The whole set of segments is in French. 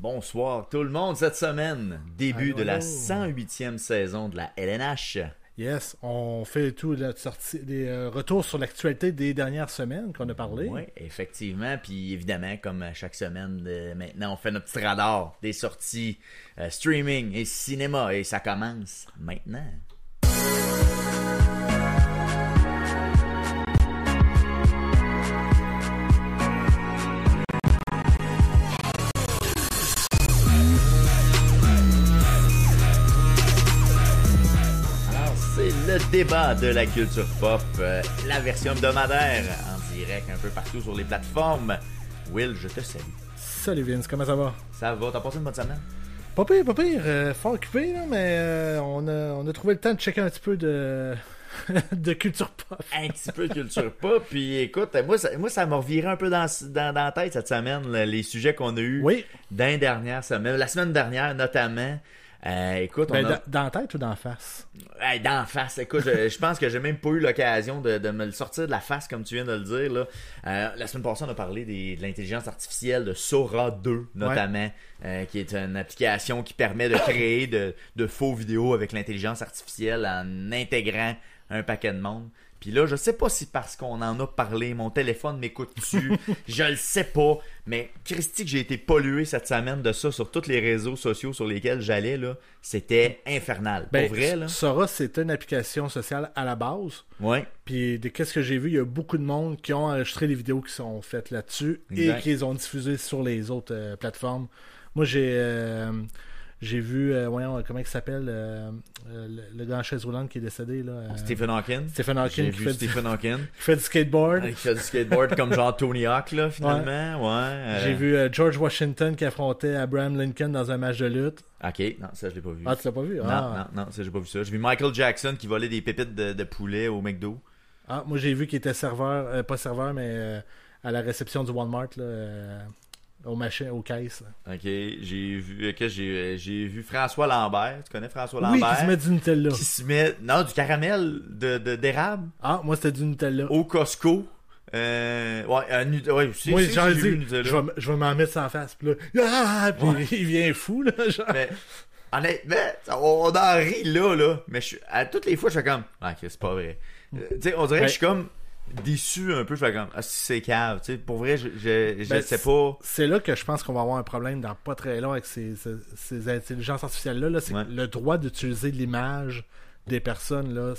Bonsoir tout le monde cette semaine. Début Allô, de la allô. 108e saison de la LNH. Yes, on fait tout des retours sur l'actualité des dernières semaines qu'on a parlé. Oui, effectivement. Puis évidemment, comme à chaque semaine, maintenant on fait notre petit radar des sorties streaming et cinéma. Et ça commence maintenant. C'est le débat de la culture pop, la version hebdomadaire, en direct un peu partout sur les plateformes. Will, je te salue. Salut Vince, comment ça va? Ça va? T'as passé une bonne semaine? Pas pire, fort occupé, là, mais on a trouvé le temps de checker un petit peu de, de culture pop. Un petit peu de culture pop, puis écoute, moi ça m'a reviré un peu dans la tête cette semaine, là, les sujets qu'on a eus Oui, dans les dernières semaines, la semaine dernière notamment. Écoute, on ben, a... dans la tête ou dans la face? Hey, d'en face, écoute, je pense que j'ai même pas eu l'occasion de me le sortir de la face comme tu viens de le dire là. La semaine passée, on a parlé de l'intelligence artificielle de Sora 2 notamment, qui est une application qui permet de créer de faux vidéos avec l'intelligence artificielle en intégrant un paquet de monde. Puis là, je sais pas si parce qu'on en a parlé, mon téléphone m'écoute-tu, je le sais pas, mais Christy, que j'ai été pollué cette semaine de ça sur tous les réseaux sociaux sur lesquels j'allais, là, c'était infernal. Ben, Pour vrai, là. Sora, c'est une application sociale à la base. Ouais. Puis, qu'est-ce que j'ai vu, il y a beaucoup de monde qui ont enregistré les vidéos qui sont faites là-dessus Exact. et qui les ont diffusées sur les autres plateformes. Moi, j'ai vu, voyons, comment il s'appelle, le gars en chaise roulante qui est décédé, là. Stephen Hawking. Stephen Hawking J'ai qui vu fait, Stephen Hawking. qui fait du skateboard. Qui fait du skateboard comme genre Tony Hawk, là, finalement. Ouais. J'ai vu George Washington qui affrontait Abraham Lincoln dans un match de lutte. Ok, non, ça, je l'ai pas vu. Ah, tu l'as pas vu? Non, ça, j'ai pas vu ça. J'ai vu Michael Jackson qui volait des pépites de poulet au McDo. Ah, moi, j'ai vu qu'il était serveur, pas serveur, mais à la réception du Walmart, là, aux caisses. Là. Ok, j'ai vu François Lambert. Tu connais François Oui, Lambert? qui se met du Nutella. Qui se met, non, du caramel d'érable Ah, moi, c'était du Nutella. au Costco. Ouais, Moi, c'est genre, j'ai je vu le dis, Nutella. je vais m'en mettre sans face. Puis là, puis il vient fou, là. Genre. Mais honnêtement, on en rit là. Mais à toutes les fois, je fais comme, ok, c'est pas vrai. Tu sais, on dirait que je suis comme déçu un peu. Je fais comme, ah, c'est cave. Tu sais, pour vrai, je sais pas. C'est là que je pense qu'on va avoir un problème dans pas très long avec ces intelligences artificielles-là. Là, c'est Ouais. le droit d'utiliser l'image des personnes, là,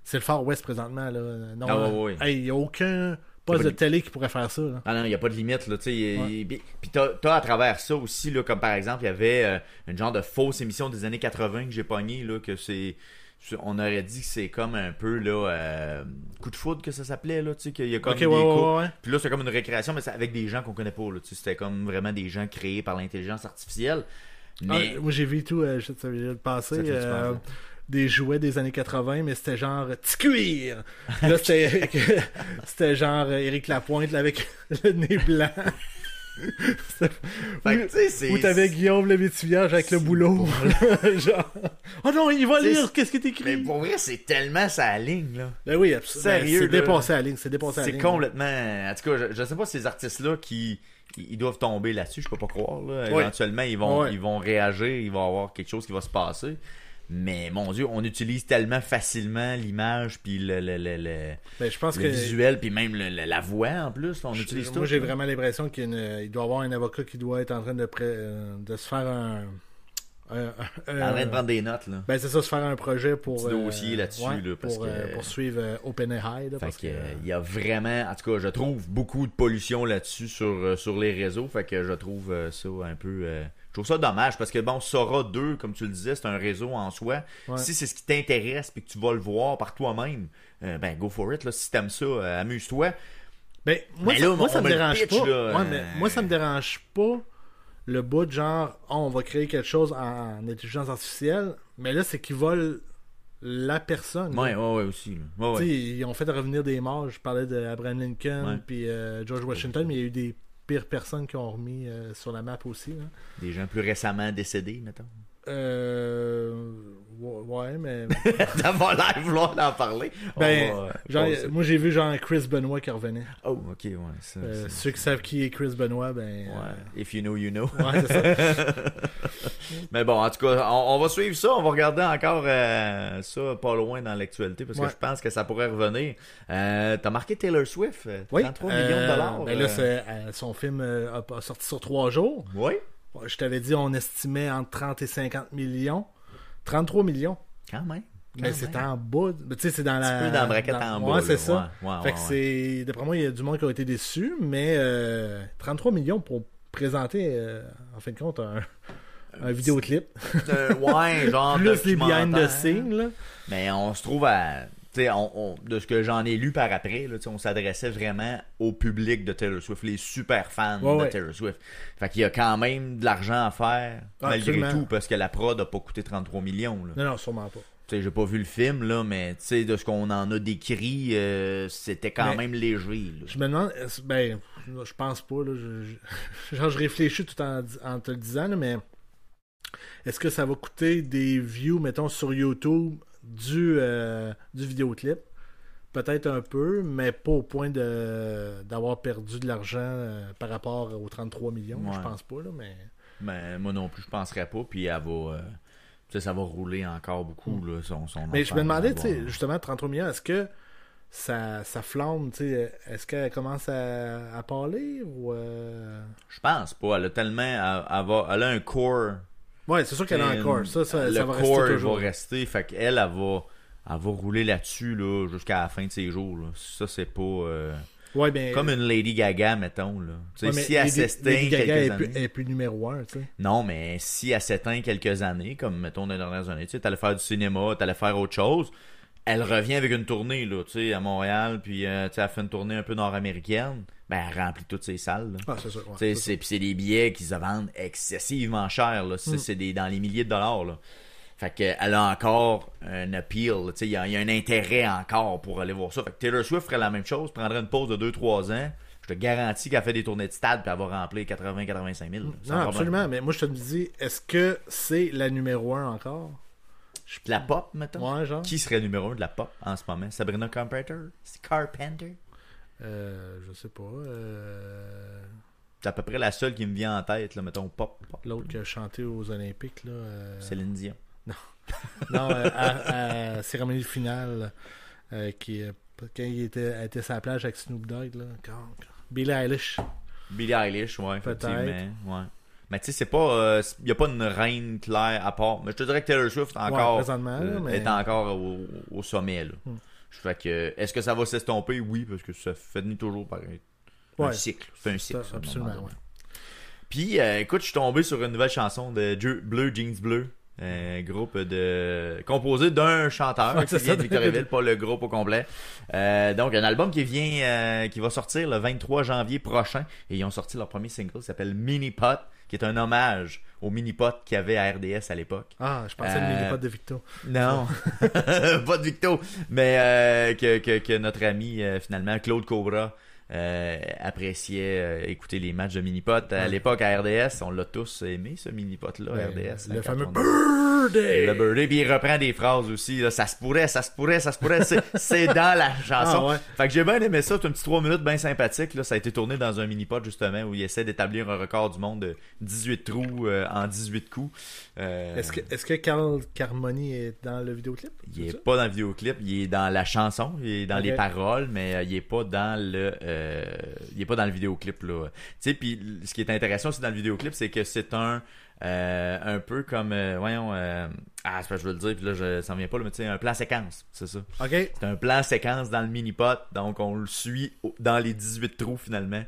c'est le Far West présentement. Là. Non, Ah, ouais. Hey, il n'y a aucun poste pas de télé qui pourrait faire ça. Là. Ah non, il n'y a pas de limite, là, tu sais. Puis t'as à travers ça aussi, là, comme par exemple, il y avait une genre de fausse émission des années 80 que j'ai pogné, là, que on aurait dit que c'est comme un peu, là, coup de foudre que ça s'appelait, là, tu sais, qu'il y a comme des couples. Ouais. Puis là, c'est comme une récréation, mais c'est avec des gens qu'on connaît pas, là, tu sais. C'était comme vraiment des gens créés par l'intelligence artificielle. Mais... Ah, moi, j'ai vu tout, je sais le passé. Ça te fait du penser. Des jouets des années 80, mais c'était genre petit cuir. Là, c'était genre Éric Lapointe là, avec le nez blanc. Fait que, tu sais, c'est... Ou t'avais Guillaume le Métivierge avec le boulot. Genre, oh non, il va lire, qu'est-ce qui est écrit? Mais pour vrai, c'est tellement sa ligne, là. Ben oui, absolument. Sérieux, C'est là. dépassé à la ligne, c'est dépassé à la C'est ligne. complètement... En tout cas, je sais pas si ces artistes-là ils doivent tomber là-dessus, je peux pas croire, là. Ouais. Éventuellement, ils vont réagir, il va y avoir quelque chose qui va se passer. Mais mon Dieu, on utilise tellement facilement l'image, puis Ben, je pense le que visuel, puis même la voix en plus, là, on utilise tout. moi, j'ai vraiment l'impression qu'il doit y avoir un avocat qui doit être en train de se faire en train de prendre des notes, là. Ben, c'est ça, se faire un projet pour. Petit dossier là-dessus, là, parce que... pour suivre OpenAI. Là, Fait que, il y a vraiment, en tout cas, je trouve beaucoup de pollution là-dessus sur les réseaux. Fait que je trouve ça un peu. Je trouve ça dommage parce que bon, Sora 2, comme tu le disais, c'est un réseau en soi. Ouais. Si c'est ce qui t'intéresse et que tu vas le voir par toi-même, ben go for it. Là, si t'aimes ça, amuse-toi. Ben, moi, Mais là, ça on me me le dérange pitch, pas. là, Ouais, mais moi, ça me dérange pas le bout de genre, on va créer quelque chose en intelligence artificielle, mais là, c'est qu'ils volent la personne. Ouais aussi. Là. Ouais. Tu sais, ils ont fait revenir des morts. Je parlais d'Abraham Lincoln Ouais. puis George Washington, mais il y a eu des pires personnes qui ont remis sur la map aussi. Là. Des gens plus récemment décédés, mettons. Ouais, mais. D'avoir l'air vouloir en parler. Moi, j'ai vu genre Chris Benoit qui revenait. Oh, ok, ouais. Ça, ceux qui savent qui est Chris Benoit, ben. Ouais. If you know, you know. Ouais, c'est ça. Mais bon, en tout cas, on va suivre ça. On va regarder encore ça pas loin dans l'actualité parce que je pense que ça pourrait revenir. T'as marqué Taylor Swift, 33 millions de dollars. Ben là, son film a sorti sur 3 jours. Oui. Je t'avais dit, on estimait entre 30 et 50 millions. 33 millions. Quand même. Mais c'est en bas. Tu sais, c'est dans la. Un petit peu dans la braquette en bas. Ouais, c'est ça. Ouais, fait que c'est. D'après moi, il y a du monde qui a été déçu, mais 33 millions pour présenter, en fin de compte, un vidéoclip. Ouais, genre. Plus les behind the scenes, là. Mais on se trouve à. De ce que j'en ai lu par après, là, on s'adressait vraiment au public de Taylor Swift, les super fans de Taylor Swift. Fait qu'il y a quand même de l'argent à faire, malgré tout, parce que la prod n'a pas coûté 33 millions. Là. Non, sûrement pas. J'ai pas vu le film, là, mais de ce qu'on en a décrit, c'était quand même léger. Là. Je me demande, je pense pas, là, je réfléchis tout en te le disant, là, mais est-ce que ça va coûter des views, mettons, sur YouTube du vidéoclip? Peut-être un peu, mais pas au point d'avoir perdu de l'argent par rapport aux 33 millions. Je pense pas, là, mais... Mais moi non plus, je penserais pas, puis elle va... ça va rouler encore beaucoup, là, son mais je me demandais, justement, 33 millions, est-ce que ça flambe, est-ce qu'elle commence à parler ou... Je pense pas, elle a tellement... Elle a un core... Ouais, c'est sûr qu'elle a un core. Ça va core rester toujours. Va rester. Fait qu'elle, elle va rouler là-dessus là, jusqu'à la fin de ses jours. Là. Ça, c'est pas... comme une Lady Gaga, mettons. Là. Si elle s'éteint quelques années... Elle est plus numéro 1, tu sais. Non, mais si elle s'éteint quelques années, comme, mettons, dans les dernières années, tu allais faire du cinéma, tu allais faire autre chose, elle revient avec une tournée, là, à Montréal, puis elle fait une tournée un peu nord-américaine. Ben, elle remplit toutes ses salles. Là. Ah, c'est ça. Ouais, puis c'est des billets qui se vendent excessivement cher. Là. C'est dans les milliers de dollars. Là. Fait qu'elle a encore un appeal. Il y a un intérêt encore pour aller voir ça. Fait que Taylor Swift ferait la même chose, prendrait une pause de 2-3 ans. Je te garantis qu'elle fait des tournées de stade puis elle va remplir 80-85 000. Non, absolument. Mais moi, je te dis, est-ce que c'est la numéro 1 encore? De la pop, mettons. Ouais, genre. Qui serait numéro 1 de la pop en ce moment? Sabrina Carpenter? Je sais pas. C'est à peu près la seule qui me vient en tête, là, mettons, pop. L'autre qui a chanté aux Olympiques, là. Céline Dion. Non, à cérémonie finale, quand il était sur la plage avec Snoop Dogg, là. Billie Eilish. Billie Eilish, ouais, effectivement. Ouais. Mais tu sais, c'est pas. Il n'y a pas une reine claire à part. Mais je te dirais que Taylor Swift encore, est encore au sommet, là. Fait que, est-ce que ça va s'estomper? Oui, parce que ça finit toujours par un cycle. C'est un cycle. Absolument, ouais. Puis, écoute, je suis tombé sur une nouvelle chanson de Bleu Jeans Bleu. Groupe composé d'un chanteur qui vient de Victoriaville, pas le groupe au complet. Donc, un album qui va sortir le 23 janvier prochain. Et ils ont sorti leur premier single qui s'appelle Mini Pot, qui est un hommage au mini-pot qu'il y avait à RDS à l'époque. Ah, je pensais le mini-pot de Victo. Non, pas de Victo, mais que notre ami, finalement, Claude Cobra, appréciait écouter les matchs de mini-pot. À l'époque, à RDS, on l'a tous aimé, ce mini-pot-là, RDS. Le fameux Birdie! Le Birdie, puis il reprend des phrases aussi. Là, ça se pourrait. C'est dans la chanson. Ah, ouais. Fait que j'ai bien aimé ça. C'est un petit 3 minutes bien sympathique. Là. Ça a été tourné dans un mini-pot, justement, où il essaie d'établir un record du monde de 18 trous en 18 coups. Est-ce que Carl Carmoni est dans le vidéoclip? Il est pas dans le vidéoclip. Il est dans la chanson. Il est dans les paroles, mais il est pas dans le vidéoclip, là. Tu sais, puis ce qui est intéressant aussi dans le vidéoclip, c'est que c'est un peu comme c'est pas je veux le dire, puis là ça me vient pas, mais tu sais, un plan séquence, c'est ça. OK. C'est un plan séquence dans le mini-pot, donc on le suit dans les 18 trous finalement.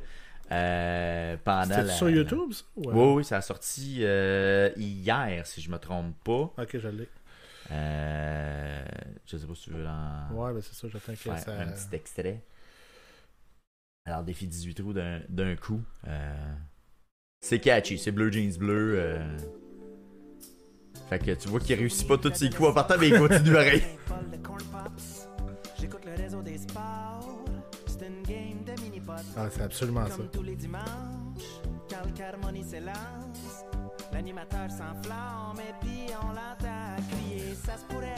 Pendant sur YouTube, ça? Ouais. Oui, ça a sorti hier, si je me trompe pas. Ok, je l'ai. Je sais pas si tu veux Ouais, ben c'est ça, j'attends que ça... un petit extrait. Alors, défi 18 trous d'un coup. C'est catchy, c'est Bleu Jeans Bleu. Fait que tu vois qu'il réussit pas tous ses coups en partant, mais il continue pareil. Ah, c'est absolument ça. L'animateur s'enflamme et puis on l'entend crier. Ça se pourrait,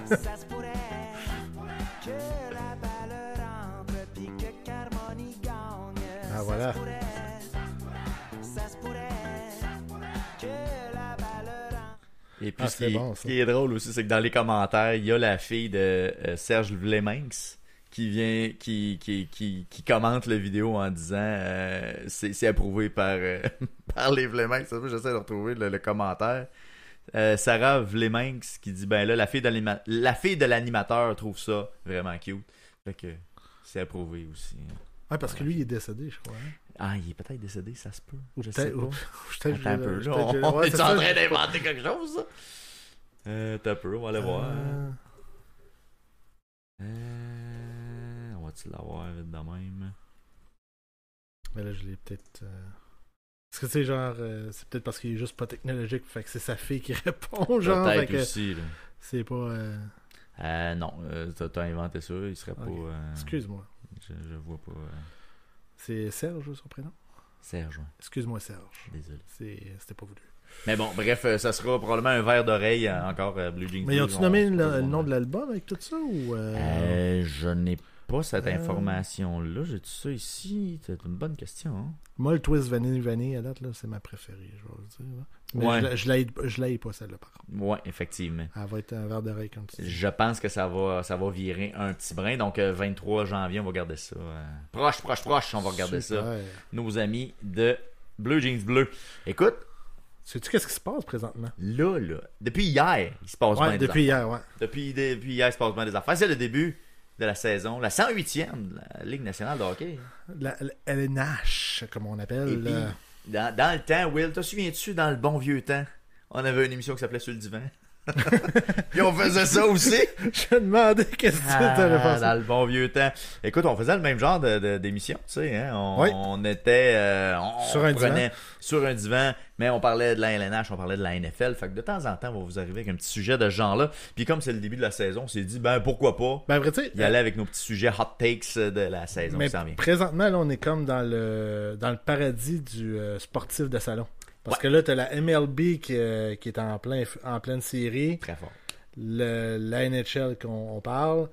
ça se pourrait que la balle rentre puis que Carmoni gagne. Ah, voilà. Ça se pourrait que la balle rentre. Et puis, c'est bon, ce qui est drôle aussi, c'est que dans les commentaires, il y a la fille de Serge Vleminx qui vient, qui commente la vidéo en disant c'est approuvé par, par les Vleminx. J'essaie de retrouver le commentaire. Sarah Vleminx qui dit ben là, la fille de l'animateur trouve ça vraiment cute. Fait que c'est approuvé aussi. Ouais, parce que lui, il est décédé, je crois. Hein? Ah, il est peut-être décédé, ça se peut. Ou Je sais peut-être. pas. Attends un peu, là. On est en train d'inventer quelque chose, ça? T'as un peu, on va aller voir. On va-tu l'avoir vite de même? Mais là, je l'ai peut-être. Parce que tu sais, genre, c'est peut-être parce qu'il est juste pas technologique, fait que c'est sa fille qui répond, genre. Peut-être fait que aussi, là. c'est pas. Non, t'as inventé ça, il serait Ok. pas. Excuse-moi. Je vois pas. C'est Serge, son prénom? Serge, ouais. Excuse-moi, Serge. Désolé. C'était pas voulu. Mais bon, bref, ça sera probablement un verre d'oreille encore Blue Jeans. Mais ont-tu nommé le nom de l'album avec tout ça ou Je n'ai pas cette information-là. J'ai-tu ça ici? C'est une bonne question. Hein? Moi, le Twist Vanille à date, là, c'est ma préférée, je vais vous dire. Là. Mais Ouais. je l'aide pas, celle-là, par contre. Ouais, effectivement. Elle va être un verre d'oreille comme ça. Je pense que ça va virer un petit brin. Donc, 23 janvier, on va garder ça. Proche, on va regarder Super. ça. Nos amis de Blue Jeans Bleu. Écoute, sais-tu qu'est-ce qui se passe présentement? là, depuis hier, il se passe bien Ouais, des depuis affaires. hier, ouais. Depuis hier, il se passe bien des affaires. C'est le début de la saison, la 108e de la Ligue nationale de hockey. La LNH, comme on appelle. Et puis, dans le temps, Will, te souviens-tu, dans le bon vieux temps, on avait une émission qui s'appelait Sur le divan. Puis on faisait ça aussi. Je me demandais qu'est-ce que tu allais faire. Dans le bon vieux temps. Écoute, on faisait le même genre d'émission, tu sais. Hein? On était... Sur un divan. Sur un divan, mais on parlait de la LNH, on parlait de la NFL. Fait que de temps en temps, on va vous arriver avec un petit sujet de ce genre-là. Puis comme c'est le début de la saison, on s'est dit, ben pourquoi pas Ben, vrai, y aller avec nos petits sujets hot takes de la saison mais qui s'en vient. présentement, là, on est comme dans le paradis du sportif de salon. Parce que là, t'as la MLB qui est en pleine série. Très fort. La NHL qu'on parle.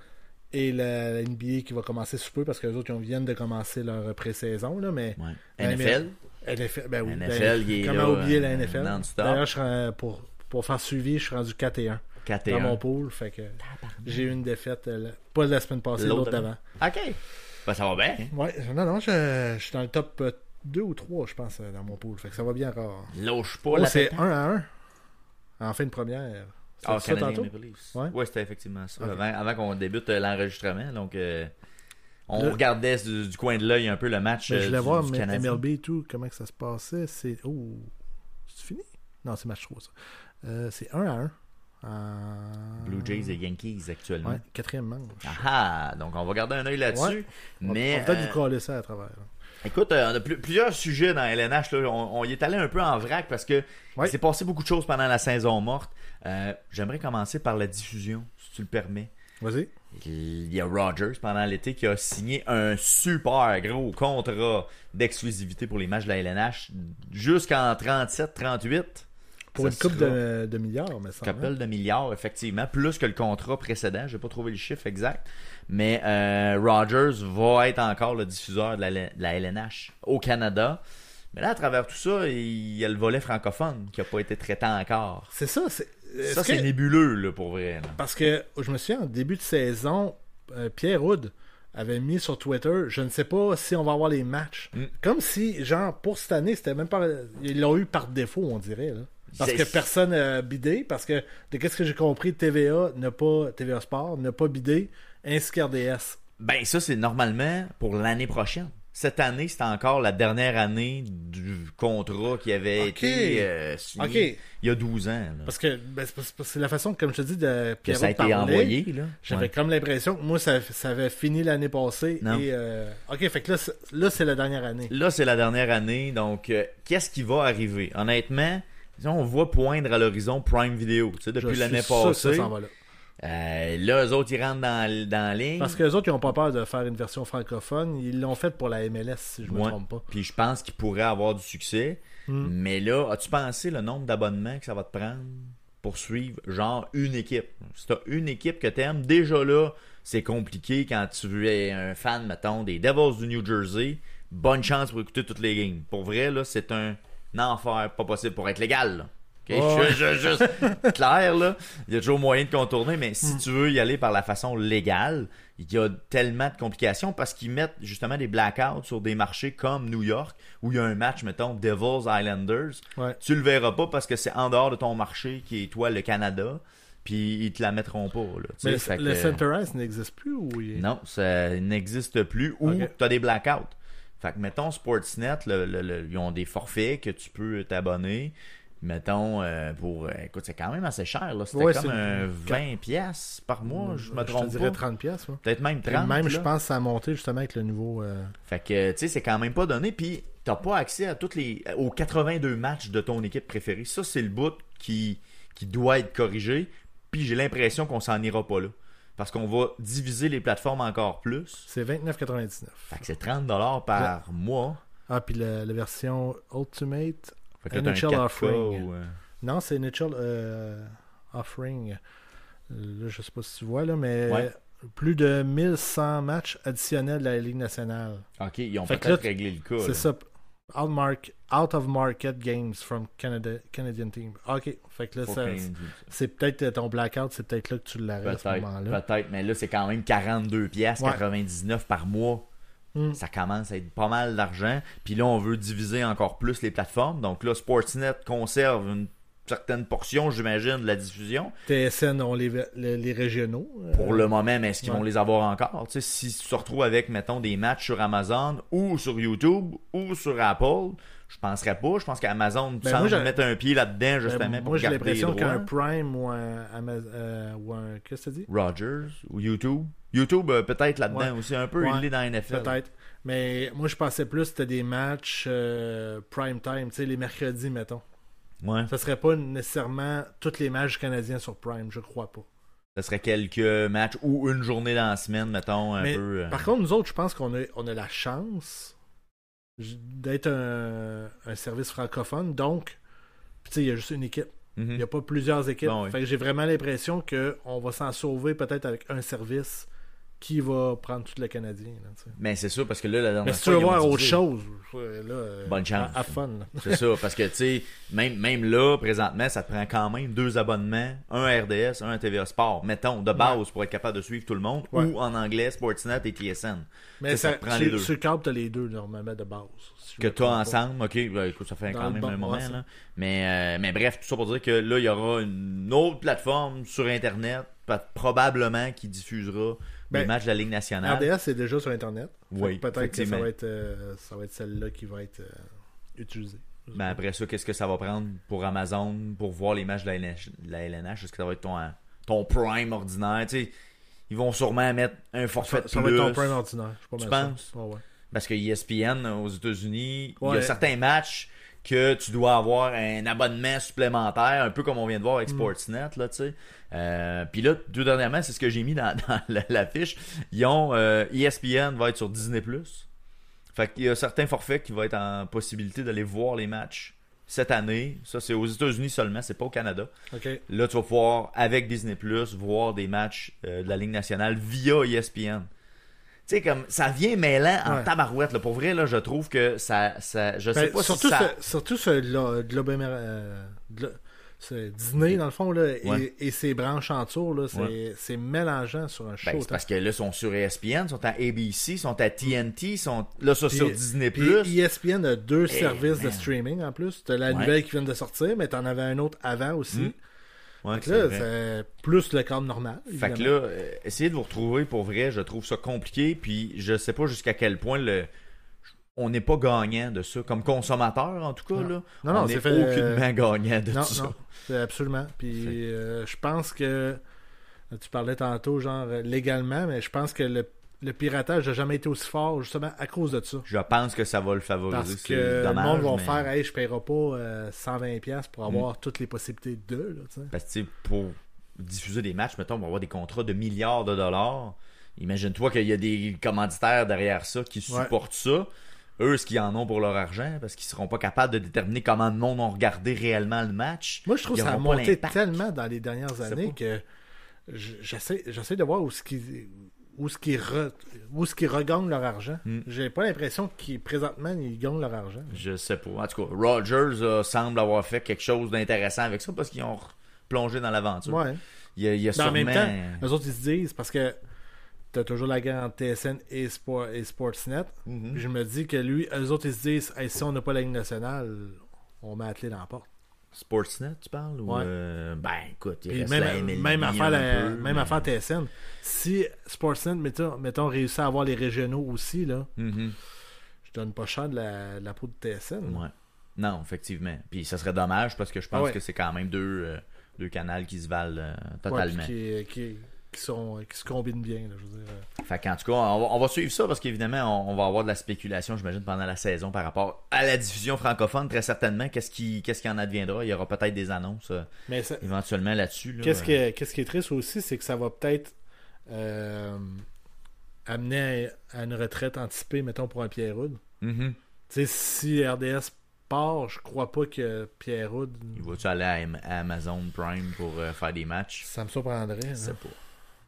Et la NBA qui va commencer sous peu parce que les autres ils viennent de commencer leur pré-saison. Là, mais Ouais. la NFL. NFL, ben oui. NFL, il est comment là, oublier la NFL? non-stop. D'ailleurs, pour faire suivi, je suis rendu 4-1 4 et dans 1. mon pool. Fait que j'ai eu une défaite, pas la semaine passée, l'autre d'avant. OK. Ben, ça va bien. Hein? Ouais, non, je suis dans le top 2 ou 3, je pense, dans mon pool. Fait que ça va bien encore. Lâche pas la c'est pétanque. 1-1 en fin de première. Ah, C'est ça Canadien tantôt? Maple Leafs. Ouais. Ouais, c'était effectivement ça. Ok. Avant qu'on débute l'enregistrement. Donc, on Là- regardait du coin de l'œil un peu le match Mais je voulais voir du mais Canadien. MLB et tout, comment que ça se passait. C'est fini? Non, c'est match 3, ça. C'est 1-1. Blue Jays et Yankees actuellement. Ouais, 4e manche. Ah, donc on va garder un œil là-dessus. Ouais. Mais On va peut-être vous coller ça à travers. écoute, on a plusieurs sujets dans LNH. Là. On y est allé un peu en vrac parce que Ouais. il s'est passé beaucoup de choses pendant la saison morte. J'aimerais commencer par la diffusion, si tu le permets. Vas-y. Il y a Rogers pendant l'été qui a signé un super gros contrat d'exclusivité pour les matchs de la LNH jusqu'en 37-38. Pour Ça une coupe sera de milliards, mais ça. couple de milliards, effectivement, plus que le contrat précédent. J'ai pas trouvé le chiffre exact. Mais Rogers va être encore le diffuseur de la LNH au Canada. Mais là, à travers tout ça, il y a le volet francophone qui n'a pas été traité encore. C'est ça. Ça, c'est nébuleux, là, pour vrai. Là. Parce que je me souviens, en début de saison, Pierre Houd avait mis sur Twitter, je ne sais pas si on va avoir les matchs. Comme si, genre, pour cette année, c'était même pas. Ils l'ont eu par défaut, on dirait. Là. Parce que personne n'a bidé. Parce que, de qu'est-ce que j'ai compris, TVA Sport n'a pas bidé, ainsi qu'RDS. Ben, ça, c'est normalement pour l'année prochaine. Cette année, c'était encore la dernière année du contrat qui avait été signé il y a 12 ans. Là. Parce que c'est la façon, comme je te dis, de Que Pierre ça a été envoyé. Là. J'avais Ouais. comme l'impression que moi, ça avait fini l'année passée. Non. Et, OK, fait que là, c'est la dernière année. Là, c'est la dernière année. Donc, qu'est-ce qui va arriver? Honnêtement, on voit poindre à l'horizon Prime Video. Tu sais, depuis Je l'année suis sûr que passée. ça s'en va là. Là, eux autres, ils rentrent dans la ligne. Parce que les autres, ils n'ont pas peur de faire une version francophone. Ils l'ont fait pour la MLS, si je ne me trompe pas. Puis je pense qu'ils pourraient avoir du succès. Mais là, as-tu pensé le nombre d'abonnements que ça va te prendre pour suivre, genre, une équipe? Si t'as une équipe que t'aimes, déjà là, c'est compliqué quand tu es un fan, mettons, des Devils du New Jersey. Bonne chance pour écouter toutes les games. Pour vrai, là, c'est un enfer pas possible pour être légal, là. Okay? Juste clair, là. Il y a toujours moyen de contourner, mais si tu veux y aller par la façon légale, il y a tellement de complications parce qu'ils mettent justement des blackouts sur des marchés comme New York, où il y a un match, mettons, Devils Islanders. Ouais. Tu le verras pas parce que c'est en dehors de ton marché qui est, toi, le Canada. Puis ils te la mettront pas. Là, mais fait le que, Center Ice n'existe plus ou non, ça n'existe plus. Ou tu as des blackouts. Fait que, mettons, Sportsnet, ils ont des forfaits que tu peux t'abonner. Mettons, écoute, c'est quand même assez cher. Là. C'était comme un 20$ par mois, je me trompe je te dirais pas. 30$. Ouais. Peut-être même 30$. Même, là. je pense que ça a monté justement avec le nouveau... Fait que, tu sais, c'est quand même pas donné. Puis, t'as pas accès à aux 82 matchs de ton équipe préférée. Ça, c'est le bout qui doit être corrigé. Puis, j'ai l'impression qu'on s'en ira pas là. Parce qu'on va diviser les plateformes encore plus. C'est 29,99$. Fait que c'est 30$ par mois. Ah, puis la version Ultimate... Fait que là, t'as un 4K Offering. ou... Non, c'est NHL Offering. Là, je sais pas si tu vois, là, mais plus de 1100 matchs additionnels de la Ligue nationale. OK, ils ont Fait que peut-être là, réglé le cas. C'est là. ça. Out of market games from Canadian team. OK. Fait que là, c'est peut-être ton blackout, c'est peut-être là que tu l'arrêtes à ce moment-là. Peut-être, mais là, c'est quand même 42$, 99$ par mois. Ça commence à être pas mal d'argent. Puis là, on veut diviser encore plus les plateformes. Donc là, Sportsnet conserve une certaine portion, j'imagine, de la diffusion. TSN ont les régionaux. Pour le moment, mais est-ce qu'ils vont les avoir encore? Tu sais, si tu te retrouves avec, mettons, des matchs sur Amazon ou sur YouTube ou sur Apple, je penserais pas. Je pense qu'Amazon semble mettre un pied là-dedans, justement, pour moi, j'ai garder les l'impression droits. qu'un Prime ou un qu'est-ce que tu dis? Rogers ou YouTube. YouTube, peut-être là-dedans aussi, un peu, il est dans la NFL. Peut-être. Mais moi, je pensais plus que c'était des matchs prime time, tu sais, les mercredis, mettons. Ouais. Ça serait pas nécessairement tous les matchs canadiens sur Prime, je crois pas. Ça serait quelques matchs ou une journée dans la semaine, mettons, un peu. Par contre, nous autres, je pense qu'on a la chance d'être un service francophone, donc, tu sais, il y a juste une équipe. Il n'y a pas plusieurs équipes. Bon, oui. Fait que j'ai vraiment l'impression qu'on va s'en sauver peut-être avec un service qui va prendre tout le Canadien. Là, mais c'est ça, parce que là, la dernière mais si tu veux voir autre chose, là, bonne chance. À fun. Là. C'est ça, parce que, tu sais, même là, présentement, ça te prend quand même 2 abonnements, un à RDS, un à TVA Sport, mettons, de base, pour être capable de suivre tout le monde, ou en anglais, Sportsnet et TSN. Mais ça te prend les deux. Sur le câble, t'as les deux, normalement, de base. Si que toi ensemble, ok, ben, écoute, ça fait quand même un moment, là. Mais bref, tout ça pour dire que là, il y aura une autre plateforme sur Internet, probablement, qui diffusera les matchs de la Ligue nationale. RDS est déjà sur Internet. Oui, peut-être que ça va être celle-là qui va être utilisée. Mais après ça, qu'est-ce que ça va prendre pour Amazon pour voir les matchs de la LNH? Est-ce que ça va être ton Prime ordinaire? Tu sais, ils vont sûrement mettre un forfait de plus. Ça va être ton Prime ordinaire. Tu penses? Ouais. Parce que ESPN aux États-Unis, il y a certains matchs que tu dois avoir un abonnement supplémentaire, un peu comme on vient de voir avec Sportsnet, là, tu sais. Puis là, tout dernièrement, c'est ce que j'ai mis dans la fiche. Ils ont ESPN va être sur Disney+. Fait qu'il y a certains forfaits qui vont être en possibilité d'aller voir les matchs cette année. Ça, c'est aux États-Unis seulement, c'est pas au Canada. Okay. Là, tu vas pouvoir, avec Disney+, voir des matchs de la Ligue nationale via ESPN. Tu sais, comme, ça vient mêlant en tabarouette, là. Pour vrai, là, je trouve que ça je sais pas surtout si ça... surtout ce Disney, dans le fond, là, et ses branches en tour, là, c'est mélangeant sur un show. C'est parce que là, ils sont sur ESPN, sont à ABC, sont à TNT, sont là sur Disney+. Puis ESPN a 2 services de streaming, en plus. T'as la nouvelle qui vient de sortir, mais t'en avais un autre avant aussi. Donc là, c'est plus le cadre normal. Fait que là, essayez de vous retrouver pour vrai, je trouve ça compliqué, puis je sais pas jusqu'à quel point on n'est pas gagnant de ça. Comme consommateur, en tout cas, là, on n'est aucunement gagnant de tout ça. Non, absolument. Puis je pense que, tu parlais tantôt, genre, légalement, mais je pense que le piratage n'a jamais été aussi fort, justement, à cause de ça. Je pense que ça va le favoriser. Parce que le monde va faire, hey, je ne paierai pas 120$ pour avoir toutes les possibilités de, là, tu sais. Parce que, diffuser des matchs, mettons, on va avoir des contrats de milliards de dollars. Imagine-toi qu'il y a des commanditaires derrière ça qui supportent ça. Eux, ce qu'ils en ont pour leur argent, parce qu'ils seront pas capables de déterminer comment le monde a regardé réellement le match. Moi, je trouve Ils que ça a auront pas monté l'impact. tellement dans les dernières années que j'essaie de voir où ce qu'ils regagnent leur argent. J'ai pas l'impression qu'ils présentement ils gagnent leur argent. Je sais pas. En tout cas, Rogers semble avoir fait quelque chose d'intéressant avec ça parce qu'ils ont plongé dans l'aventure. Ouais. Il y a Mais en sûrement... même temps, eux autres ils se disent parce que t'as toujours la guerre entre TSN et Sportsnet. Puis je me dis que eux autres ils se disent hey, si on n'a pas la Ligue nationale, on met la clé dans la porte. Sportsnet, tu parles? Ou, Ouais. Ben, écoute, il Puis reste la MLB même affaire, un peu, même mais- affaire TSN. Si Sportsnet, mettons réussit à avoir les régionaux aussi, là, Mhm. je donne pas cher de la peau de TSN. Ouais. Non, effectivement. Puis ça serait dommage parce que je pense Ah ouais. que c'est quand même deux canaux qui se valent Ouais, totalement. puis qui se combinent bien, là, je veux dire. Fait qu'en tout cas, on va suivre ça parce qu'évidemment, on va avoir de la spéculation, j'imagine, pendant la saison par rapport à la diffusion francophone, très certainement. Qu'est-ce qui en adviendra? Il y aura peut-être des annonces Mais ça- éventuellement là-dessus. Là. qu'est-ce qui est triste aussi, c'est que ça va peut-être amener à une retraite anticipée, mettons, pour un Pierre Houd. Mhm. Tu sais, si RDS part, je crois pas que Pierre Houd. Il va-tu aller à Amazon Prime pour faire des matchs? Ça me surprendrait. Je sais hein. pas.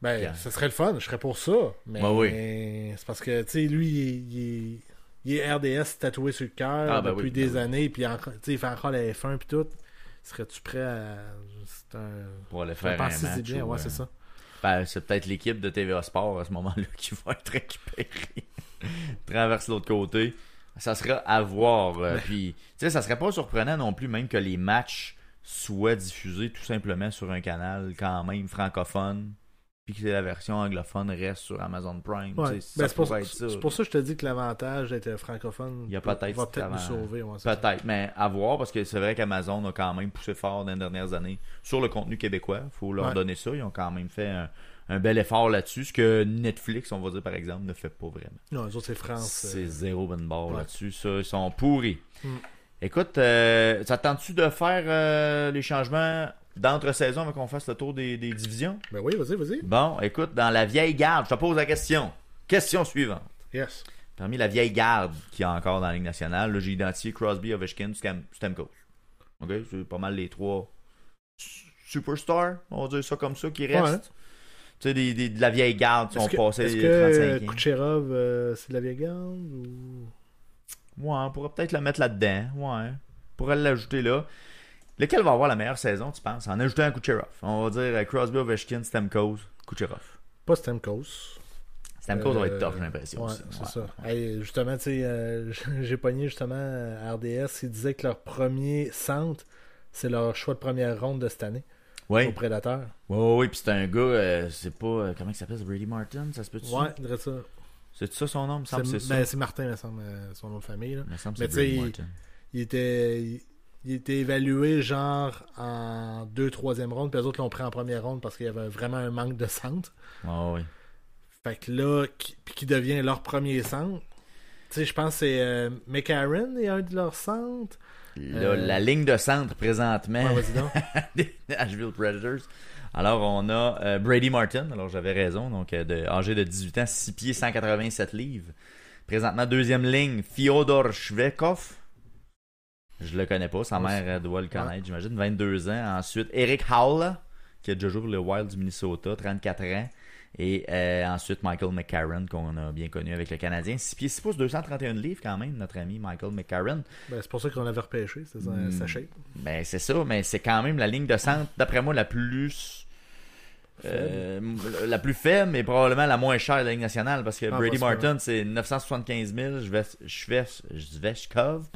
Ben, Yeah. ce serait le fun, je serais pour ça. Mais Ben oui. c'est parce que, tu sais, lui, il est RDS tatoué sur le cœur Ah, ben depuis oui, des ben oui. années, puis tu sais, il fait encore la F1 puis tout. Serais-tu prêt à. C'est un. Pour aller faire un Pensez-y match. bien, ou, ouais, c'est ça. Ben, c'est peut-être l'équipe de TVA Sport à ce moment-là qui va être récupérée. Traverse l'autre côté. Ça sera à voir. Puis, tu sais, ça serait pas surprenant non plus, même que les matchs soient diffusés tout simplement sur un canal quand même francophone. Puis que la version anglophone reste sur Amazon Prime. Ouais. Tu sais, Ben, ça pourrait être ça. c'est pour ça que je te dis que l'avantage d'être francophone Il y a va peut-être peut-être cet nous avant- sauver. Ouais, c'est ça. Peut-être, mais à voir, parce que c'est vrai qu'Amazon a quand même poussé fort dans les dernières années sur le contenu québécois. Faut leur Ouais. donner ça. Ils ont quand même fait un bel effort là-dessus. Ce que Netflix, on va dire par exemple, ne fait pas vraiment. Non, les autres, c'est France. C'est zéro bonne barre ouais. là-dessus. Ça, ils sont pourris. Mm. Écoute, ça te tente-tu de faire les changements d'entre-saison avant qu'on fasse le tour des divisions? Ben oui, vas-y. Bon, écoute, dans la vieille garde, je te pose la question. Question suivante. Yes. Parmi la vieille garde qu'il y a encore dans la Ligue nationale, là, j'ai identifié Crosby, Ovechkin, Stamkos. OK? C'est pas mal les trois superstars, on va dire ça comme ça, qui restent. Ouais. Tu sais, de la vieille garde qui ont passé est-ce les que 35 ans. Kucherov, c'est de la vieille garde ou... Ouais, on pourrait peut-être le mettre là-dedans. Ouais. On pourrait l'ajouter là. Lequel va avoir la meilleure saison, tu penses? En ajoutant un Kucherov. On va dire Crosby, Ovechkin, Stamkos, Kucherov. Pas Stamkos. Stamkos va être tough, j'ai l'impression. Ouais, aussi. c'est Ouais. ça. Hey, justement, tu sais, j'ai pogné justement à RDS, ils disaient que leur premier centre, c'est leur choix de première ronde de cette année Oui, au Prédateur. oui, puis c'est un gars, c'est pas, comment il s'appelle, c'est Brady Martin, ça se peut-tu? Ouais, je dirais ça. C'est ça son nom, il me semble que c'est ça. Ben, c'est Martin, il me semble, son nom de famille. Là. Il me semble que Mais c'est Brady tu sais, Martin. Il était évalué genre en 2-3e ronde, puis les autres l'ont pris en première ronde parce qu'il y avait vraiment un manque de centre. Oh, oui. Fait que là, puis qui devient leur premier centre. Tu sais, je pense que c'est McCarron est un de leurs centres. Là, la ligne de centre présentement Ouais, vas-y donc. des Nashville Predators. Alors, on a Brady Martin, alors j'avais raison, donc âgé de 18 ans, 6 pieds, 187 livres. Présentement, deuxième ligne, Fyodor Shvekov. Je le connais pas, sa mère doit le connaître, j'imagine, 22 ans. Ensuite, Eric Howell, qui a déjà joué pour le Wild du Minnesota, 34 ans. Et ensuite, Michael McCarron, qu'on a bien connu avec le Canadien. 6 pieds 6 pouces, 231 livres quand même, notre ami Michael McCarron. Ben, c'est pour ça qu'on l'avait repêché, c'est ça, sa shape. Ben, c'est ça, mais c'est quand même la ligne de centre, d'après moi, la plus la plus faible, mais probablement la moins chère de la Ligue nationale, parce que Brady Martin, c'est 975 000, Svechkov,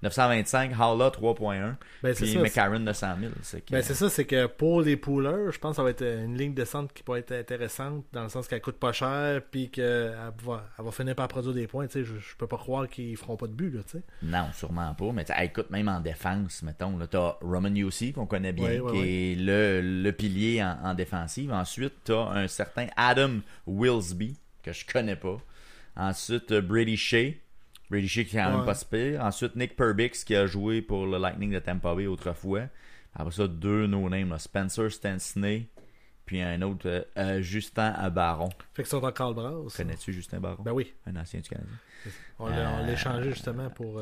925, Howla, 3.1, Ben, puis ça. McCarron, 900 000. Ben, c'est ça, c'est que pour les poolers, je pense que ça va être une ligne de centre qui peut être intéressante, dans le sens qu'elle coûte pas cher, puis qu'elle va finir par produire des points. Tu sais, je peux pas croire qu'ils feront pas de but, là, tu sais. Non, sûrement pas. Mais écoute, même en défense, mettons, là, t'as Roman Yossi, qu'on connaît bien, qui est le pilier en défensive. Ensuite, t'as un certain Adam Wilsby, que je connais pas. Ensuite, Brady Shea. Brady Shea qui est quand même pas si pire. Ensuite, Nick Perbix, qui a joué pour le Lightning de Tampa Bay autrefois. Après ça, deux no-names, Spencer Stensney puis un autre, Justin Baron. Fait qu'ils sont encore bras. Connais-tu Justin Baron? Ben oui. Un ancien du Canadien. On l'a échangé justement pour.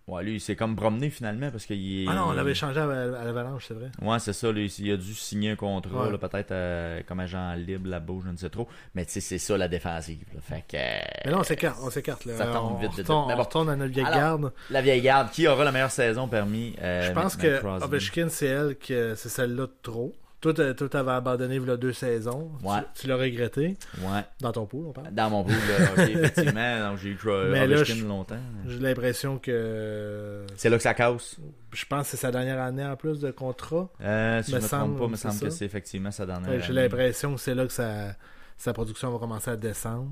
Ouais, lui, il s'est comme promené finalement parce qu'il est. Ah non, on l'avait échangé à l'Avalanche, c'est vrai. Ouais, c'est ça. Lui, il a dû signer un contrat, Ouais. là, peut-être comme agent libre là-bas, je ne sais trop. Mais tu sais, c'est ça la défensive. Là. Fait que. Mais là, on s'écarte. Là. Ça tombe vite. On Mais bon. retourne à notre vieille Alors, garde. La vieille garde, qui aura la meilleure saison parmi. Je pense que Ovechkin, c'est celle-là de trop. Toi, t'avais abandonné il y a 2 saisons. Ouais. Tu l'as regretté. Ouais. Dans ton pool, on parle. Dans mon pool, là, ok, effectivement. Donc, j'ai eu Mais là, Ovechkin longtemps. J'ai l'impression que. C'est là que ça casse. Je pense que c'est sa dernière année en plus de contrat. Si je me trompe pas, me c'est semble que ça. c'est effectivement sa dernière Ouais, j'ai année. l'impression que c'est là que sa production va commencer à descendre.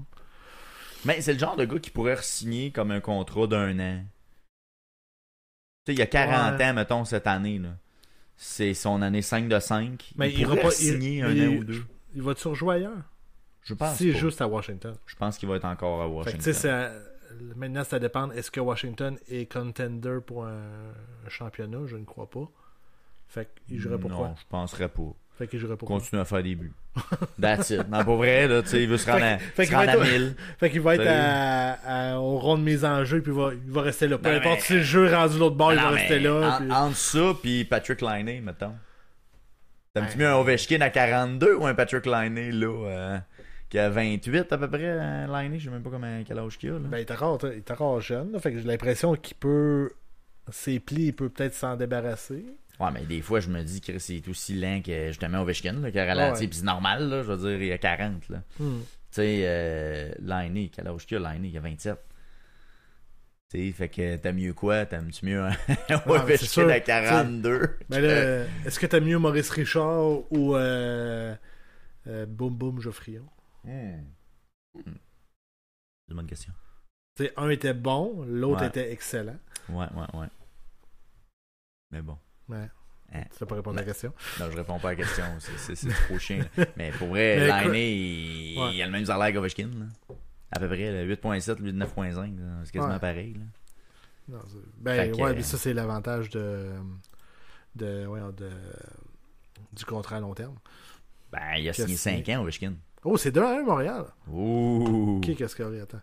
Mais c'est le genre de gars qui pourrait re-signer comme un contrat d'1 an. Tu sais, il y a 40 Ouais. ans, mettons, cette année, là. C'est son année 5 de 5. Mais il il pourrait va pas signer un an ou deux. Il va-tu rejouer ailleurs? Je pense Si pas. juste à Washington. Je pense qu'il va être encore à Fait que, Washington. tu sais, maintenant, ça dépend. Est-ce que Washington est contender pour un championnat? Je ne crois pas. Fait qu'il jouerait pour quoi? Non, je penserais pas. Fait qu'il jouerait pour quoi? Continue à faire des buts. That's it. Non, pour vrai, là, tu sais, il veut se rendre à, Fait se qu'il rendre va à être- 1000. Fait qu'il va être Salut. au rond de mise en jeu, puis il va rester là. Peu Non, importe mais- si le jeu est rendu l'autre bord, il Non, va mais rester là. puis- Entre ça puis Patrick Laine, mettons. T'aimes-tu Ouais. mieux un Ovechkin à 42 ou un Patrick Laine, là, qui a 28 à peu près, Laine? Je sais même pas quel âge qu'il a, là. Ben, il est encore jeune. Là. Fait que j'ai l'impression qu'il peut. Ses plis, il peut peut-être s'en débarrasser. Ouais, mais des fois, je me dis que c'est aussi lent que justement Ovechkin, là, qui a ralenti. Ouais. Puis c'est normal, là, je veux dire, il a 40, là. Tu sais, Laine, quel âge qu'il a, Laine? Il a 27. Tu sais, fait que t'aimes mieux quoi? T'aimes-tu mieux un c'est Ovechkin sûr, à 42? Mais là, est-ce que t'aimes mieux Maurice Richard ou Boum Boum Geoffrion? C'est une bonne question. Tu sais, un était bon, l'autre Ouais. était excellent. Ouais. Mais bon. Ouais. Hein. Tu sais pas répondre à la question. Non, je réponds pas à la question. C'est trop chien. Mais pour vrai, Mais Laine, écoute- il a le même salaire qu'Ovechkin. Là. À peu près, là, 8.7, lui de 9.5. là. C'est quasiment Ouais. pareil. Là. Non, Fait ben, que, ouais, mais ça, c'est l'avantage du contrat à long terme. Ben, il a signé Qu'est-ce 5 que- ans, Ovechkin. Oh, c'est 2-1 Montréal. Ouh! Qui qu'est-ce qu'il y a? Attends.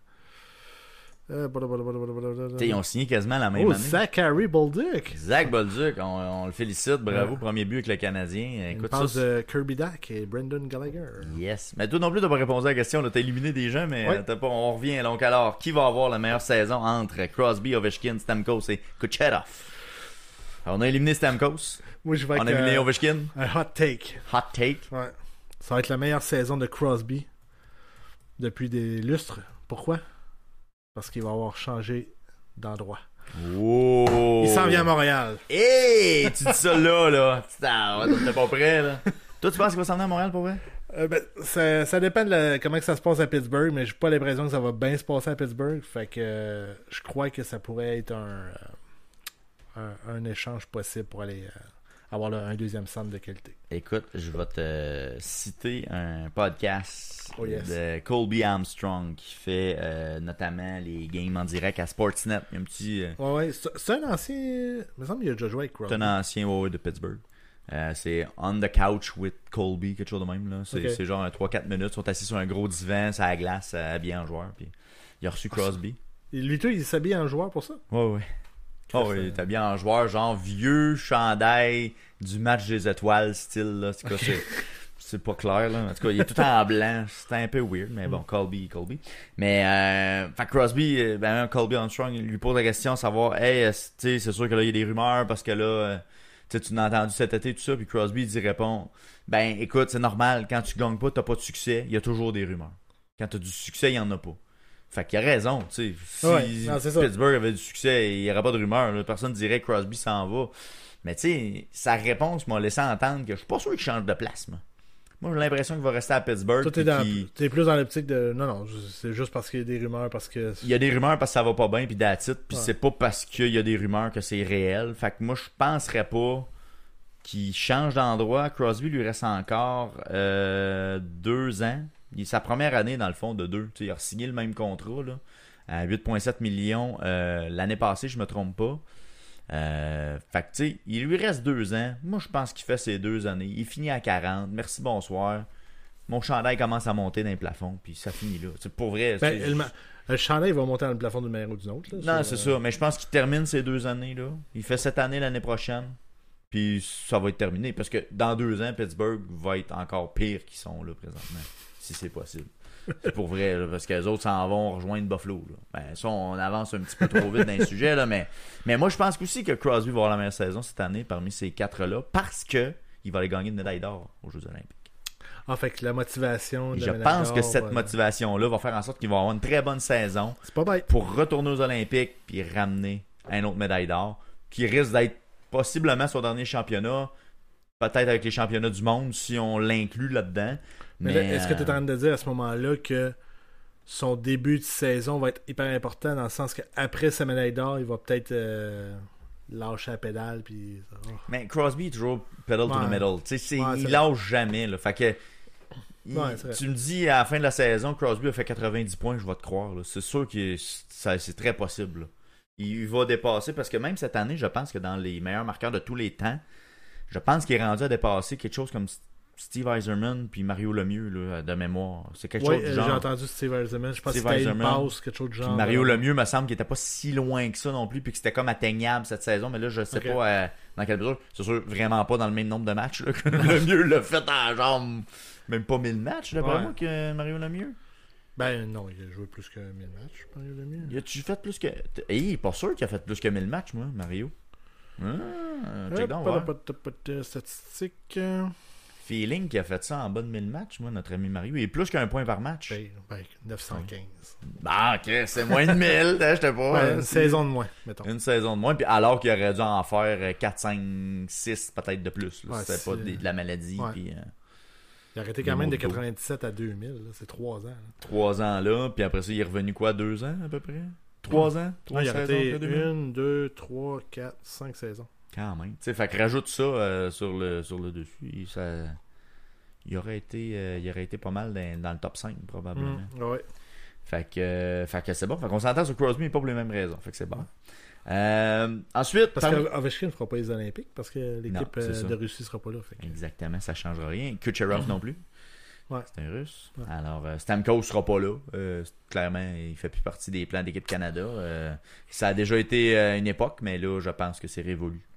T'sais, ils ont signé quasiment la même Oh, année. Zachary Bolduc. Zach Bolduc, on le félicite. Bravo, Ouais. premier but avec le Canadien. Une Écoute passe ça. de Kirby Dack et Brendan Gallagher. Yes. Mais toi non plus, t'as pas répondu à la question. T'as éliminé des gens, mais Ouais. t'as pas. On revient. Donc, alors, qui va avoir la meilleure saison entre Crosby, Ovechkin, Stamkos et Kucherov? Alors, on a éliminé Stamkos. Moi, je vais On a avec éliminé Ovechkin. un hot take. Hot take. Ouais. Ça va être la meilleure saison de Crosby depuis des lustres. Pourquoi? Parce qu'il va avoir changé d'endroit. Oh! Il s'en vient à Montréal. Hey! Tu dis ça là. Putain, t'es pas prêt, là. Toi, tu penses qu'il va s'en venir à Montréal pour vrai? Ben, ça dépend de comment que ça se passe à Pittsburgh, mais j'ai pas l'impression que ça va bien se passer à Pittsburgh. Fait que je crois que ça pourrait être un échange possible pour aller avoir un deuxième centre de qualité. Écoute, je vais te citer un podcast Oh, yes. de Colby Armstrong qui fait notamment les games en direct à Sportsnet. Il y a un petit. Ouais. C'est un ancien. Il me semble qu'il a déjà joué avec Crosby. C'est un ancien de Pittsburgh. C'est On the Couch with Colby, quelque chose de même. Là. C'est, Ok. c'est genre 3-4 minutes. Ils sont assis sur un gros divan, sur la glace, habillés en joueur. Puis il a reçu Crosby. Et lui, tout, il s'habille en joueur pour ça. Ouais. Oh, oui, il est habillé en joueur, genre vieux chandail du match des étoiles, style. Là. C'est, quoi, c'est pas clair. Là. En tout cas, il est tout en blanc. C'est un peu weird, mais bon, Colby. Mais, fait que Crosby, Colby Armstrong, il lui pose la question, savoir, hey, tu sais, c'est sûr que là, il y a des rumeurs parce que là, tu l'as entendu cet été, tout ça. Puis Crosby, il dit répond, ben, écoute, c'est normal, quand tu gagnes pas, t'as pas de succès, il y a toujours des rumeurs. Quand t'as du succès, il y en a pas. Fait qu'il a raison, tu sais. Si Ouais, non, c'est ça. Pittsburgh avait du succès, il n'y aurait pas de rumeurs. Là. Personne dirait que Crosby s'en va. Mais tu sais, sa réponse m'a laissé entendre que je suis pas sûr qu'il change de place. Moi, j'ai l'impression qu'il va rester à Pittsburgh. Toi, t'es plus dans l'optique de. Non, c'est juste parce qu'il y a des rumeurs, parce que. Il y a des rumeurs parce que ça va pas bien, puis that's it. Puis Ouais. c'est pas parce qu'il y a des rumeurs que c'est réel. Fait que moi, je penserais pas qu'il change d'endroit. Crosby lui reste encore 2 ans. Sa première année, dans le fond, de 2. Il a signé le même contrat là, à 8,7 millions l'année passée, je me trompe pas. Fait que, tu sais, il lui reste 2 ans. Moi, je pense qu'il fait ses 2 années. Il finit à 40. Merci, bonsoir. Mon chandail commence à monter dans les plafonds, puis ça finit là. C'est pour vrai. Le chandail va monter dans le plafond d'une manière ou d'une autre. Là, Non, c'est ça. Mais je pense qu'il termine ces 2 années là. Il fait cette année l'année prochaine. Puis ça va être terminé. Parce que dans 2 ans, Pittsburgh va être encore pire qu'ils sont là présentement. Si c'est possible. C'est pour vrai, là, parce que les autres s'en vont rejoindre Buffalo. Là. Ben, ça, on avance un petit peu trop vite dans le sujet, là, mais moi, je pense aussi que Crosby va avoir la meilleure saison cette année parmi ces 4-là, parce que il va aller gagner une médaille d'or aux Jeux Olympiques. En fait, la motivation. Je pense que cette motivation-là va faire en sorte qu'il va avoir une très bonne saison. C'est pas bête. Pour retourner aux Olympiques puis ramener une autre médaille d'or, qui risque d'être possiblement son dernier championnat, peut-être avec les championnats du monde si on l'inclut là-dedans. Mais là, est-ce que tu es en train de dire à ce moment-là que son début de saison va être hyper important dans le sens qu'après sa médaille d'or, il va peut-être lâcher la pédale puis... Mais Crosby est toujours pedal to the middle. Il vrai. lâche jamais. Là. Fait que tu me dis à la fin de la saison, Crosby a fait 90 points, je vais te croire. Là. C'est sûr que c'est très possible. Là. Il va dépasser parce que même cette année, je pense que dans les meilleurs marqueurs de tous les temps, je pense qu'il est rendu à dépasser quelque chose comme Steve Yzerman puis Mario Lemieux là, de mémoire. C'est quelque chose du genre. J'ai entendu Steve Yzerman. Je pense que c'était une passe, quelque chose du genre. Mario Lemieux me semble qu'il était pas si loin que ça non plus puis que c'était comme atteignable cette saison. Mais là, je sais pas dans quelle mesure. C'est sûr, vraiment pas dans le même nombre de matchs là, que Lemieux l'a fait en genre même pas 1000 matchs d'après moi que Mario Lemieux. Ben non, il a joué plus que 1000 matchs, Mario Lemieux. Il a-tu fait plus que... il est pas sûr qu'il a fait plus que 1000 matchs, moi, Mario. Check donc, pas de statistiques. Feeling qu'il a fait ça en bas de 1000 matchs, moi, notre ami Mario. Il est plus qu'un point par match. Ben 915. Bah, ok, c'est moins de 1000, je sais pas. Une saison de moins, mettons. Une saison de moins, puis alors qu'il aurait dû en faire 4, 5, 6 peut-être de plus. Là, si c'était pas de la maladie. Puis, il a arrêté quand même de 97 à 2000, là. C'est 3 ans. Là. 3 ans là, puis après ça, il est revenu quoi, 2 ans à peu près 3 ans 3 il a saisons, arrêté 1, 2, 3, 4, 5 saisons. Quand même. Tu sais, fait que rajoute ça sur le dessus. Il aurait été pas mal dans le top 5, probablement. Ouais. Fait que c'est bon. Fait qu'on s'entend sur Crosby, mais pas pour les mêmes raisons. Fait que c'est bon. Ensuite, parce qu'Ovechkin ne fera pas les Olympiques parce que l'équipe de Russie ne sera pas là. Fait que... Exactement, ça ne changera rien. Kucherov non plus. Ouais. C'est un Russe. Ouais. Alors, Stamkos ne sera pas là. Clairement, il ne fait plus partie des plans d'équipe Canada. Ça a déjà été une époque, mais là, je pense que c'est révolu.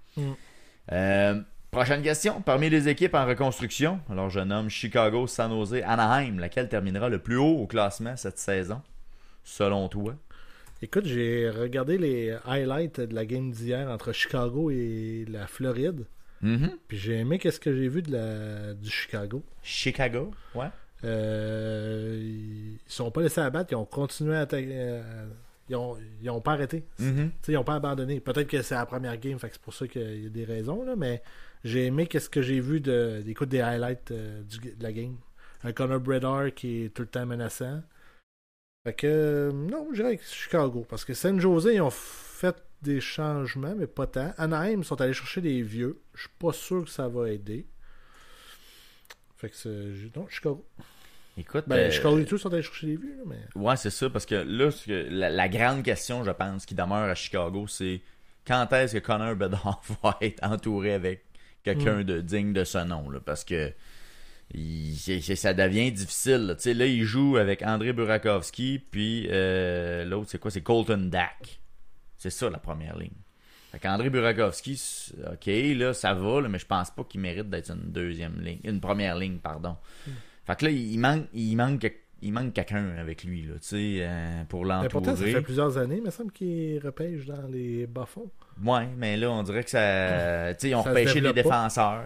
Prochaine question. Parmi les équipes en reconstruction, alors je nomme Chicago, San Jose, Anaheim, laquelle terminera le plus haut au classement cette saison, selon toi? Écoute, j'ai regardé les highlights de la game d'hier entre Chicago et la Floride. Puis j'ai aimé qu'est-ce que j'ai vu du Chicago. Chicago, ouais. Ils sont pas laissés abattre, ils ont continué à attaquer. Ils ont pas arrêté. Ils ont pas abandonné. Peut-être que c'est la première game, fait que c'est pour ça qu'il y a des raisons, là, mais j'ai aimé qu'est-ce que j'ai vu des highlights de la game. Un Connor Bedard qui est tout le temps menaçant. Fait que non, je dirais que Chicago. Parce que San Jose, ils ont fait des changements, mais pas tant. Anaheim, ils sont allés chercher des vieux. Je suis pas sûr que ça va aider. Fait que c'est... Non, Chicago. Écoute, Chicago et tout sont allés chercher des vieux. Mais... Ouais, c'est ça, parce que là, la grande question, je pense, qui demeure à Chicago, c'est quand est-ce que Connor Bedard va être entouré avec quelqu'un de digne de ce nom, là, parce que ça devient difficile. Là. Là, il joue avec André Burakovsky, puis l'autre, c'est quoi? C'est Colton Dach. C'est ça, la première ligne. Fait qu'André Burakovsky, OK, là, ça va, là, mais je pense pas qu'il mérite d'être une première ligne, pardon. Fait que là, il manque quelqu'un avec lui, là, pour l'entourer. Pourtant, ça fait plusieurs années, il me semble qu'il repêche dans les bas-fonds. Ouais, mais là, on dirait que ça... ils ont repêché les défenseurs.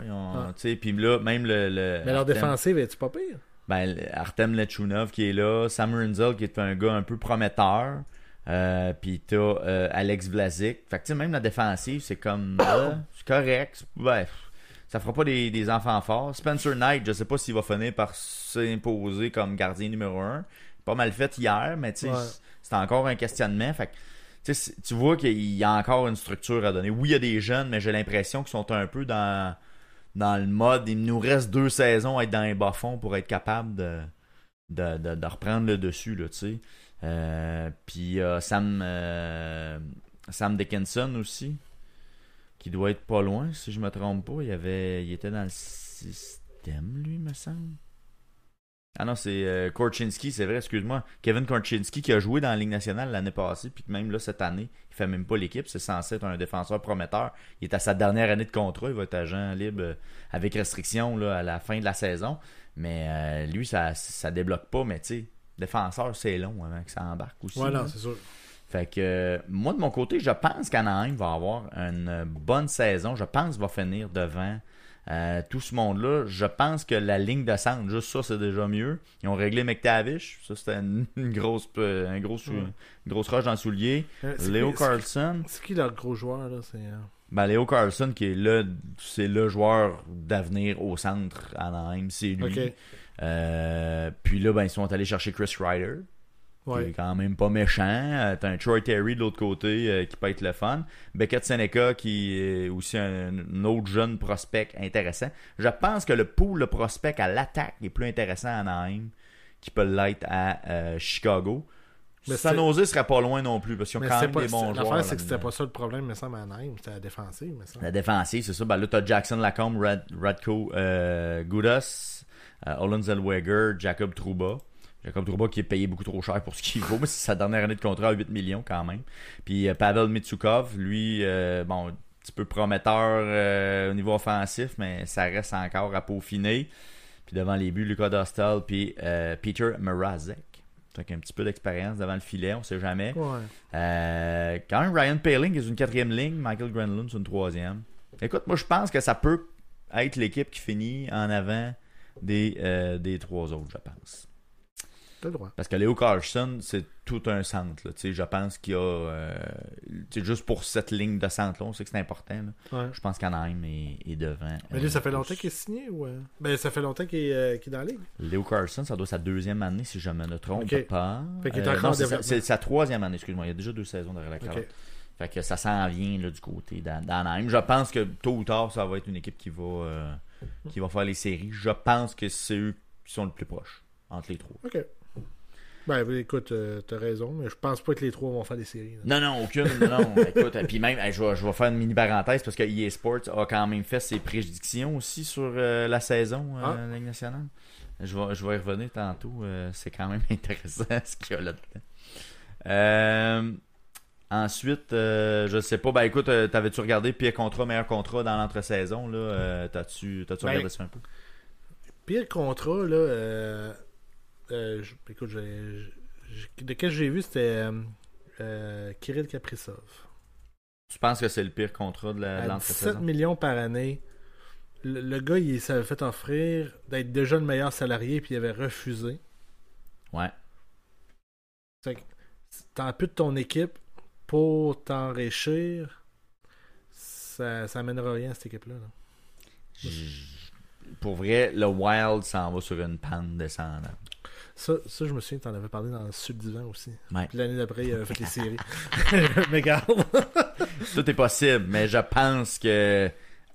Puis là, même le mais leur défensive, est-tu pas pire? Ben, Artem Lechunov qui est là, Sam Rinzel qui est un gars un peu prometteur, puis t'as Alex Vlasic. Fait que même la défensive, c'est comme... c'est correct. Ça fera pas des enfants forts. Spencer Knight, je sais pas s'il va finir par s'imposer comme gardien numéro 1. Pas mal fait hier, mais c'est encore un questionnement. Fait que, tu vois qu'il y a encore une structure à donner. Oui, il y a des jeunes, mais j'ai l'impression qu'ils sont un peu dans le mode, il nous reste 2 saisons à être dans les bas-fonds pour être capable de reprendre le dessus, là, tu sais. Puis Sam Dickinson aussi. qui doit être pas loin, si je me trompe pas. Il était dans le système, lui, me semble. Ah non, c'est Korchinski, c'est vrai, excuse-moi. Kevin Korchinski qui a joué dans la Ligue nationale l'année passée, puis que même là, cette année, il fait même pas l'équipe. C'est censé être un défenseur prometteur. Il est à sa dernière année de contrat. Il va être agent libre avec restriction là, à la fin de la saison. Mais lui, ça débloque pas. Mais tu sais, défenseur, c'est long avant que ça embarque aussi. Ouais, non, là. c'est sûr. Fait que moi, de mon côté, je pense qu'Anaheim va avoir une bonne saison. Je pense qu'il va finir devant tout ce monde-là. Je pense que la ligne de centre, juste ça, c'est déjà mieux. Ils ont réglé McTavish. Ça, c'était une grosse roche dans le soulier. Leo Carlson. C'est qui leur gros joueur, là? Leo Carlson, qui est c'est le joueur d'avenir au centre à Anaheim. C'est lui. Okay. Puis là, ils sont allés chercher Chris Ryder. Ouais. Qui est quand même pas méchant. T'as un Troy Terry de l'autre côté qui peut être le fun. Beckett Seneca qui est aussi un autre jeune prospect intéressant. Je pense que le pool de prospect à l'attaque est plus intéressant à Anaheim qu'il peut l'être à Chicago. Mais San Jose serait pas loin non plus parce qu'ils ont quand même des bons joueurs. L'affaire, c'est que c'était pas ça le problème, me semble, à Anaheim. C'était la défensive, me semble. La défensive, c'est ça. Là, t'as Jackson Lacombe, Radko Gudas, Olen Zellweger, Jacob Trouba. Jacob Trouba qui est payé beaucoup trop cher pour ce qu'il vaut, mais c'est sa dernière année de contrat à 8 millions quand même. Puis Pavel Mitsukov, lui, un petit peu prometteur au niveau offensif, mais ça reste encore à peaufiner. Puis devant les buts, Luka Dostal, puis Peter Mrazek. Donc un petit peu d'expérience devant le filet, on sait jamais. Ouais. Quand même, Ryan Poehling est une 4e ligne, Michael Granlund c'est une 3e. Écoute, moi je pense que ça peut être l'équipe qui finit en avant des 3 autres, je pense. T'as le droit. Parce que Leo Carlson, c'est tout un centre. Là. Je pense qu'il y a... juste pour cette ligne de centre-là, on sait que c'est important. Là. Ouais. Je pense qu'Anaheim est devant. Mais lui, ça fait longtemps qu'il est signé ou... ça fait longtemps qu'il est dans la ligue. Leo Carlson, ça doit être sa 2e année, si je ne me trompe pas. Fait qu'il est encore c'est sa 3e année, excuse-moi. Il y a déjà 2 saisons derrière la carte. Fait que ça s'en vient là, du côté d'Anaheim. Je pense que tôt ou tard, ça va être une équipe qui va faire les séries. Je pense que c'est eux qui sont le plus proches entre les 3. OK. Écoute, t'as raison, mais je pense pas que les 3 vont faire des séries. Là. Non, aucune. Non. Écoute, puis même, je vais faire une mini parenthèse parce que EA Sports a quand même fait ses prédictions aussi sur la saison de la Ligue nationale. Je vais y revenir tantôt. C'est quand même intéressant ce qu'il y a là-dedans. Ensuite, je sais pas. Écoute, t'avais-tu regardé pire contrat, meilleur contrat dans l'entre-saison? Là, t'as-tu regardé ça un peu? Pire contrat, là... écoute, de quel j'ai vu, c'était Kirill Kaprizov. Tu penses que c'est le pire contrat de l'entre-saison? 17 millions par année. Le gars, il s'avait fait offrir d'être déjà le meilleur salarié, puis il avait refusé. Ouais. Fait que t'en plus de ton équipe pour t'enrichir, ça mènera rien à cette équipe-là. Là. Pour vrai, le Wild s'en va sur une pente descendante. Ça, je me souviens que t'en avais parlé dans le Sud-Divan aussi. Ouais. Puis l'année d'après, il avait fait les séries. Mais regarde. Tout est possible, mais je pense que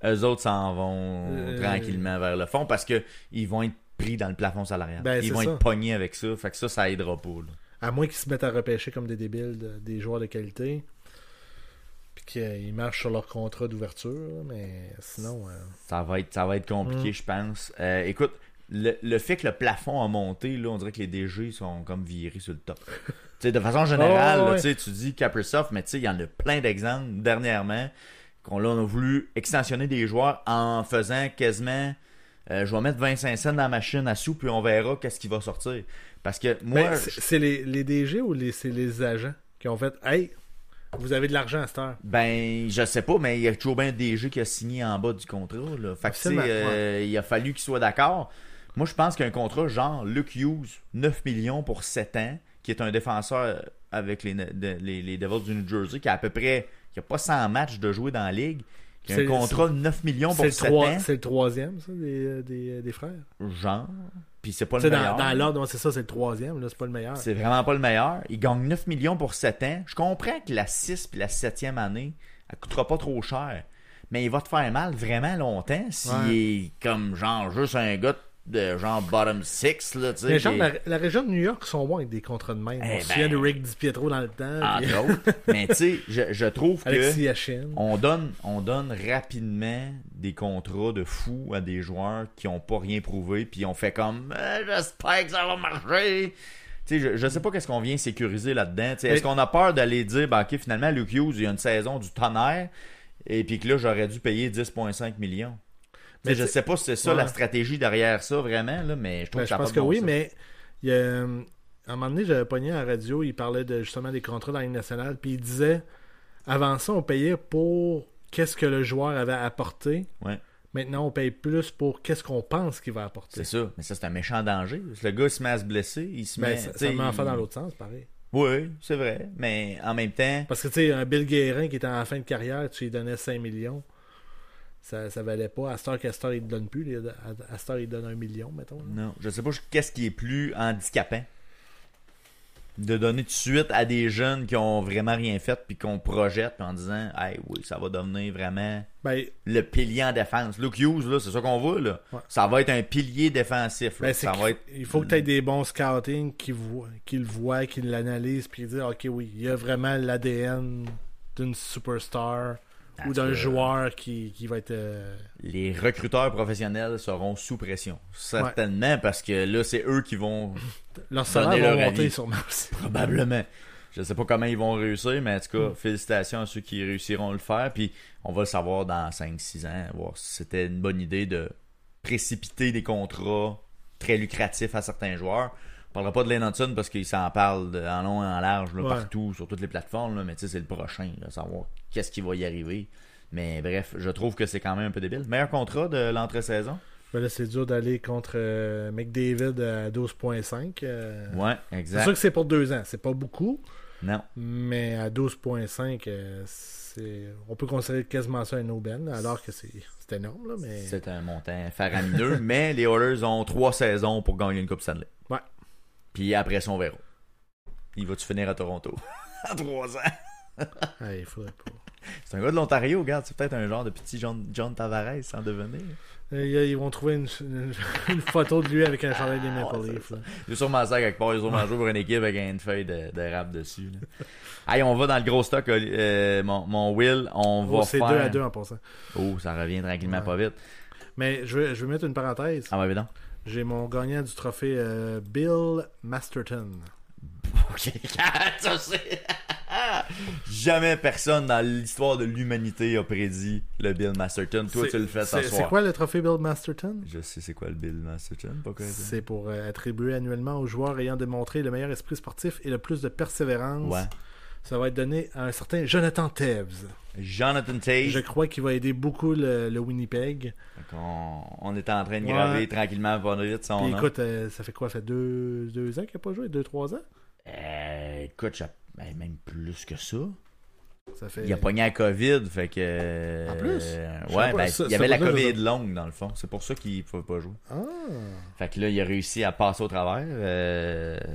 eux autres s'en vont tranquillement vers le fond parce qu'ils vont être pris dans le plafond salarial. Ils vont être pognés avec ça. Fait que ça aidera pas. Là. À moins qu'ils se mettent à repêcher comme des débiles des joueurs de qualité. Puis qu'ils marchent sur leur contrat d'ouverture. Mais sinon... Ça va être compliqué, je pense. Écoute, le fait que le plafond a monté, là, on dirait que les DG sont comme virés sur le top. De façon générale, là, tu dis Kaprizov, mais il y en a plein d'exemples dernièrement qu'on a voulu extensionner des joueurs en faisant quasiment je vais mettre 25 cents dans la machine à sous puis on verra qu'est-ce qui va sortir. Parce que moi... c'est les DG ou c'est les agents qui ont fait « Hey, vous avez de l'argent à cette heure. » Je sais pas, mais il y a toujours bien un DG qui a signé en bas du contrat. Là. Fait que il a fallu qu'il soit d'accord. Moi, je pense qu'un contrat genre Luke Hughes, 9 millions pour 7 ans, qui est un défenseur avec les Devils du New Jersey, qui a à peu près qui a pas 100 matchs de jouer dans la ligue, qui a un contrat de 9 millions pour 7 ans. C'est le 3e, ça, des frères? Genre. Puis c'est pas le meilleur. Dans l'ordre, c'est ça, c'est le 3e, là, c'est pas le meilleur. C'est vraiment pas le meilleur. Il gagne 9 millions pour 7 ans. Je comprends que la 6 puis la 7e année, elle coûtera pas trop cher. Mais il va te faire mal vraiment longtemps s'il est comme genre juste un gars de genre bottom 6, là, tu sais. Mais genre, la région de New York sont bons avec des contrats de même. On se souvient de Rick DiPietro dans le temps. Entre autres. Mais tu sais, je trouve Alexis que Yachin. on donne rapidement des contrats de fous à des joueurs qui ont pas rien prouvé, puis on fait comme j'espère que ça va marcher. Tu sais, je sais pas qu'est-ce qu'on vient sécuriser là-dedans. Est-ce qu'on a peur d'aller dire ok, finalement Luke Hughes, il y a une saison du tonnerre, et puis que là j'aurais dû payer 10,5 millions. Mais je sais pas si c'est ça la stratégie derrière ça vraiment, là, mais je trouve que ça je pense que oui, mais il y a, à un moment donné, j'avais pogné à la radio, il parlait justement des contrats dans la Ligue nationale, puis il disait avant ça, on payait pour qu'est-ce que le joueur avait apporté. Ouais. Maintenant, on paye plus pour qu'est-ce qu'on pense qu'il va apporter. C'est ça, mais ça c'est un méchant danger. Le gars il se met à se blesser, il se met. Ça met en fait dans l'autre sens, pareil. Oui, c'est vrai, mais en même temps. Parce que tu sais, un Bill Guérin qui était en fin de carrière, tu lui donnais 5 millions. Ça valait pas. À Star il ne donne plus. À Star, il donne 1 million, mettons. Là. Non, je sais pas qu'est-ce qui est plus handicapant. De donner tout de suite à des jeunes qui ont vraiment rien fait puis qu'on projette en disant hey, oui, ça va devenir vraiment le pilier en défense. Luke Hughes, là, c'est ça qu'on voit. Là. Ouais. Ça va être un pilier défensif. Là. Ça va être... Il faut que tu aies des bons scouting qui le voient, qui l'analysent puis qui disent ok, oui, il y a vraiment l'ADN d'une superstar. Ou d'un joueur qui va être... Les recruteurs professionnels seront sous pression. Certainement, parce que là, c'est eux qui vont leur salaire va monter sûrement aussi. Probablement. Je sais pas comment ils vont réussir, mais en tout cas, félicitations à ceux qui réussiront à le faire. Puis on va le savoir dans 5-6 ans, voir si c'était une bonne idée de précipiter des contrats très lucratifs à certains joueurs. On parlera pas de Lane Hudson parce qu'il s'en parle en long et en large là, partout, sur toutes les plateformes, là, mais tu sais, c'est le prochain, là, savoir qu'est-ce qui va y arriver. Mais bref, je trouve que c'est quand même un peu débile. Meilleur contrat de l'entre-saison? Ben là, c'est dur d'aller contre McDavid à 12,5. Ouais, exact. C'est sûr que c'est pour 2 ans. C'est pas beaucoup. Non. Mais à 12,5, on peut considérer quasiment ça un aubaine, alors que c'est énorme. Là, mais... C'est un montant faramineux, mais les Oilers ont 3 saisons pour gagner une Coupe Stanley. Ouais. Puis après ça, on verra. Il va-tu finir à Toronto? À 3 ans. Il faudrait pas. C'est un gars de l'Ontario, regarde. C'est peut-être un genre de petit John Tavares sans devenir. Ils vont trouver une photo de lui avec un chandail des Maple Leafs. Il est sûrement ça quelque part. Il est sûrement joué pour une équipe avec une feuille de rap dessus. Allez, on va dans le gros stock. Mon Will, on va c'est faire... C'est 2-2 en passant. Oh, ça revient tranquillement pas vite. Mais je vais mettre une parenthèse. Ah, évidemment. J'ai mon gagnant du trophée Bill Masterton. Ok, ça c'est... Jamais personne dans l'histoire de l'humanité a prédit le Bill Masterton. Toi, tu le fais ce soir. C'est quoi le trophée Bill Masterton? Je sais c'est quoi le Bill Masterton. C'est pour attribuer annuellement aux joueurs ayant démontré le meilleur esprit sportif et le plus de persévérance. Ouais. Ça va être donné à un certain Jonathan Toews. Jonathan Toews. Je crois qu'il va aider beaucoup le Winnipeg. On est en train de graver tranquillement pas vite son nom. Écoute, ça fait quoi? Ça fait 2 ans qu'il n'a pas joué? 2-3 ans? Écoute, même plus que ça. Fait... Il a pogné la COVID, fait que... En plus? Il y avait la COVID longue, dans le fond. C'est pour ça qu'il ne pouvait pas jouer. Ah. Fait que là, il a réussi à passer au travers.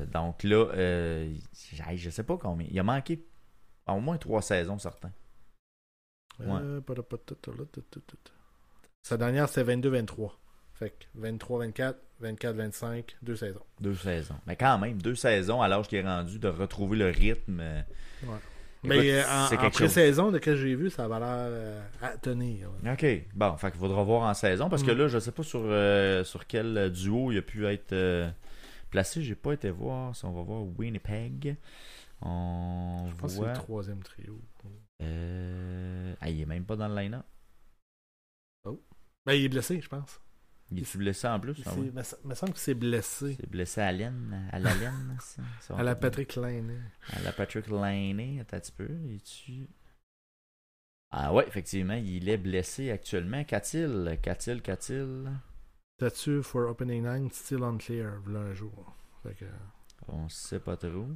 Donc là, je sais pas combien. Il a manqué au moins 3 saisons, certains. Ouais. Sa dernière, c'est 22-23. Fait que 23-24, 24-25, 2 saisons. 2 saisons. Mais quand même, 2 saisons à l'âge qu'il est rendu, de retrouver le rythme. Ouais. Mais en pré-saison, de ce que j'ai vu, ça va l'air à tenir. Là. OK. Bon, fait qu'il faudra voir en saison. Parce que là, je sais pas sur quel duo il a pu être placé. J'ai pas été voir. Si on va voir Winnipeg. Je pense que c'est le 3e trio. Il est même pas dans le line-up. Oh. Ben, il est blessé, je pense. Il est blessé en plus? Il me semble que c'est blessé. C'est blessé à la laine, ça. À la Patrick Laine. À la Patrick Laine. Attends un petit peu. Ah ouais, effectivement, il est blessé actuellement. Qu'a-t-il? Statue for opening 9, still unclear, voilà un jour. Fait que... On sait pas trop.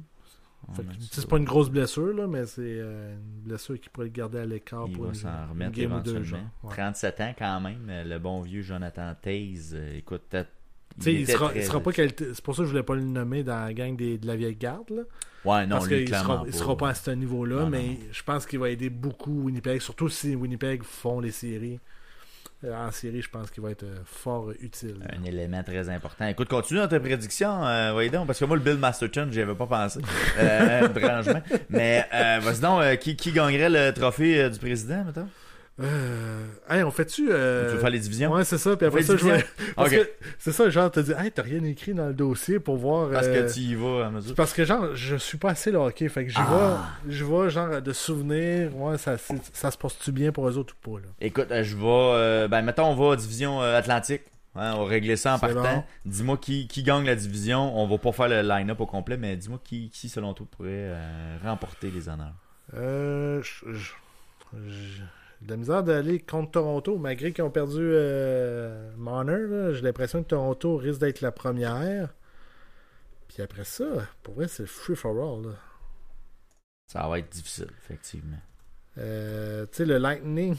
C'est pas une grosse blessure, là, mais c'est une blessure qui pourrait le garder à l'écart pour une s'en remettre game éventuellement. Ou 2, genre. Ouais. 37 ans quand même, le bon vieux Jonathan Toews. Écoute, il sera pas c'est pour ça que je voulais pas le nommer dans la gang de la vieille garde. Là. Ouais, non, parce lui, qu'il sera pas à ce niveau-là, mais je pense qu'il va aider beaucoup Winnipeg, surtout si Winnipeg font les séries. en série, je pense qu'il va être fort utile. Un élément très important. Écoute, continue dans tes prédictions, voyons donc, parce que moi, le Bill Masterton, j'y avais pas pensé, franchement. Mais, vas-y donc, qui gagnerait le trophée du président, mettons? Hey, on fait-tu. Tu veux faire les divisions? Ouais, c'est ça. Puis après ça, parce Ok. que c'est ça, genre, t'as dit, hey, t'as rien écrit dans le dossier pour voir. Parce que tu y vas à mesure. Parce que, genre, je suis pas assez le hockey. Fait que je vois, genre, de souvenirs. Ouais, ça se passe-tu bien pour eux autres ou pas, là? Écoute, je vais. Mettons, on va à division Atlantique. Hein, on va régler ça en C'est partant. bon. Dis-moi qui gagne la division. On va pas faire le line-up au complet, mais dis-moi qui selon toi, pourrait remporter les honneurs. J'ai de la misère d'aller contre Toronto, malgré qu'ils ont perdu Marner. Là, j'ai l'impression que Toronto risque d'être la première. Puis après ça, pour vrai, c'est free for all. Là. Ça va être difficile, effectivement. Tu sais, le Lightning,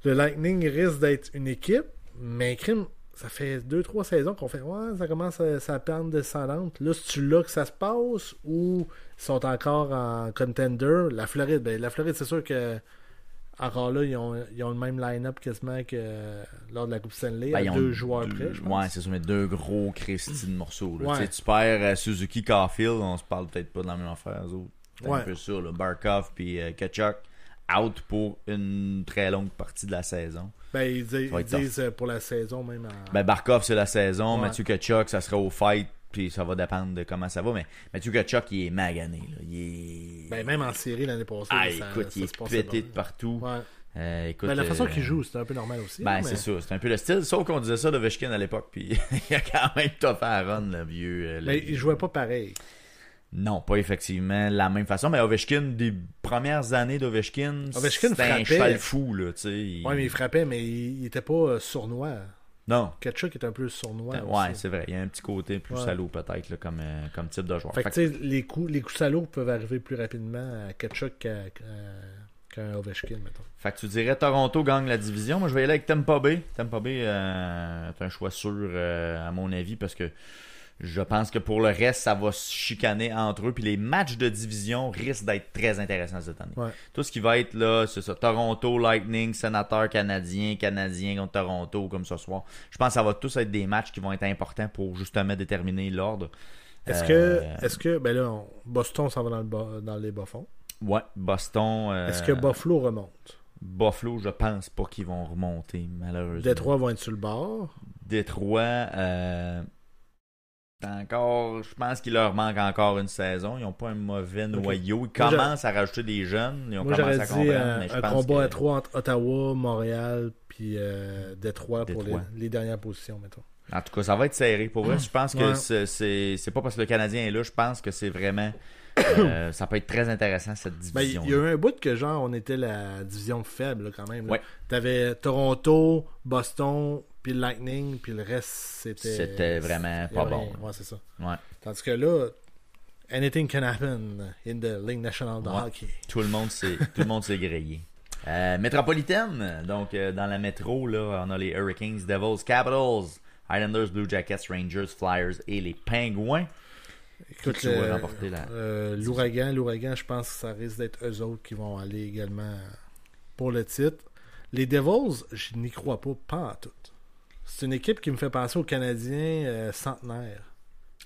le Lightning risque d'être une équipe, mais crime, ça fait 2-3 saisons qu'on fait ça commence à pente descendante. Là, c'est-tu là que ça se passe ou ils sont encore en contender? La Floride, c'est sûr que encore là, ils ont le même line-up quasiment que lors de la Coupe Stanley, à 2 joueurs près, je pense. Ouais, c'est ça, mais 2 gros Christy de morceaux. Là. Ouais. Tu perds Suzuki, Caulfield, on se parle peut-être pas de la même affaire, eux autres. C'est Ouais. un peu ça, là. Barkov puis Tkachuk out pour une très longue partie de la saison. Ils va être disent pour la saison même. Barkov, c'est la saison. Ouais. Mathieu Tkachuk, ça sera au fight. Puis ça va dépendre de comment ça va. Mais Mathieu Tkachuk, il est magané. Là. Il est... même en série l'année passée. écoute, il est pété de partout. Ouais. Écoute, la façon qu'il joue, c'est un peu normal aussi. Ben, mais... c'est ça. C'est un peu le style. Sauf qu'on disait ça d'Ovechkin à l'époque. Puis il a quand même toffé à run, le vieux. Mais il jouait pas pareil. Non, pas effectivement la même façon. Mais Ovechkin, des premières années d'Ovechkin, c'était un cheval fou. Là, ouais, mais il frappait, mais il était pas sournois. Non. Tkachuk est un peu sournois. Ouais, c'est vrai. Il y a un petit côté plus salaud peut-être là, comme type de joueur. Fait que tu sais, les coups salauds peuvent arriver plus rapidement à Tkachuk qu'un Ovechkin, mettons. Fait que tu dirais Toronto gagne la division. Moi, je vais y aller avec Tampa Bay. Tampa Bay est un choix sûr, à mon avis, parce que je pense que pour le reste, ça va se chicaner entre eux. Puis les matchs de division risquent d'être très intéressants cette année. Ouais. Tout ce qui va être là, c'est ça. Toronto, Lightning, Sénateurs, Canadiens contre Toronto, comme ce soir. Je pense que ça va tous être des matchs qui vont être importants pour justement déterminer l'ordre. Est-ce que ben là, Boston s'en va dans les bas-fonds? Ouais, Boston. Est-ce que Buffalo remonte? Buffalo, je pense pas qu'ils vont remonter, malheureusement. Détroit vont être sur le bord. Détroit, encore, je pense qu'il leur manque encore une saison. Ils n'ont pas un mauvais noyau. Ils commencent à rajouter des jeunes. Ils ont commencé à comprendre. Mais je un pense combat à 3 entre Ottawa, Montréal puis Détroit pour Détroit. les dernières positions, mettons. En tout cas, ça va être serré pour vrai. Je pense que c'est pas parce que le Canadien est là. Je pense que c'est vraiment... ça peut être très intéressant, cette division. Il y a eu un bout que, genre, on était la division faible, là, quand même. Là. Ouais. T'avais Toronto, Boston, puis le Lightning, puis le reste, C'était vraiment pas bon. Ouais, c'est ça. Ouais. Tandis que là, anything can happen in the League National de hockey. Tout le monde s'est grillé. Métropolitaine, donc dans la métro, là, on a les Hurricanes, Devils, Capitals, Islanders, Blue Jackets, Rangers, Flyers et les Pingouins. Écoute, qui va remporter l'ouragan, je pense que ça risque d'être eux autres qui vont aller également pour le titre. Les Devils, je n'y crois pas en tout. C'est une équipe qui me fait penser aux Canadiens centenaires.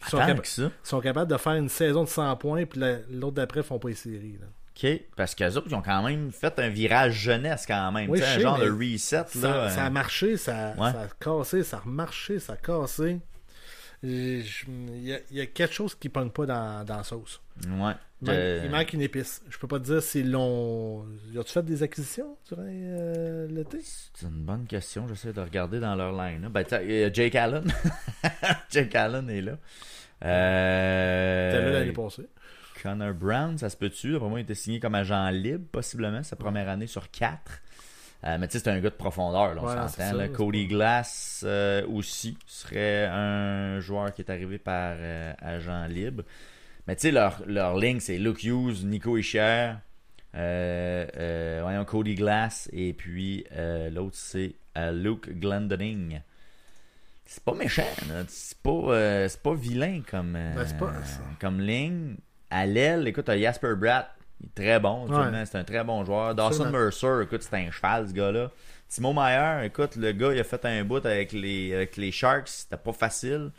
Ils sont capables de faire une saison de 100 points, puis l'autre d'après font pas les séries. Là. OK, parce qu'eux autres, ils ont quand même fait un virage jeunesse quand même. Oui, un genre de reset. Là, ça a marché, ça a cassé, ça a remarché, ça a cassé. Il y a quelque chose qui ne pogne pas dans la sauce. Ouais. Il manque une épice. Je peux pas te dire s'ils l'ont... Ils ont-tu fait des acquisitions durant l'été? C'est une bonne question. J'essaie de regarder dans leur line. Ben, Jake Allen. Jake Allen est là. T'es là l'année passée. Connor Brown, ça se peut-tu? Après moi, il était signé comme agent libre, possiblement, sa première année sur 4. Mais tu sais, c'est un gars de profondeur, là, on s'entend. Là. Cody Glass aussi serait un joueur qui est arrivé par agent libre. Mais tu sais, leur ligne, c'est Luke Hughes, Nico Hischier, Cody Glass, et puis l'autre, c'est Luke Glendening. C'est pas méchant, là. C'est pas vilain comme ligne. À l'aile, écoute, t'as Jasper Bratt, Il est très bon, Ouais. c'est un très bon joueur. Dawson Absolument. Mercer, écoute, c'est un cheval, ce gars-là. Timo Meier, écoute, le gars, il a fait un bout avec les Sharks, c'était pas facile.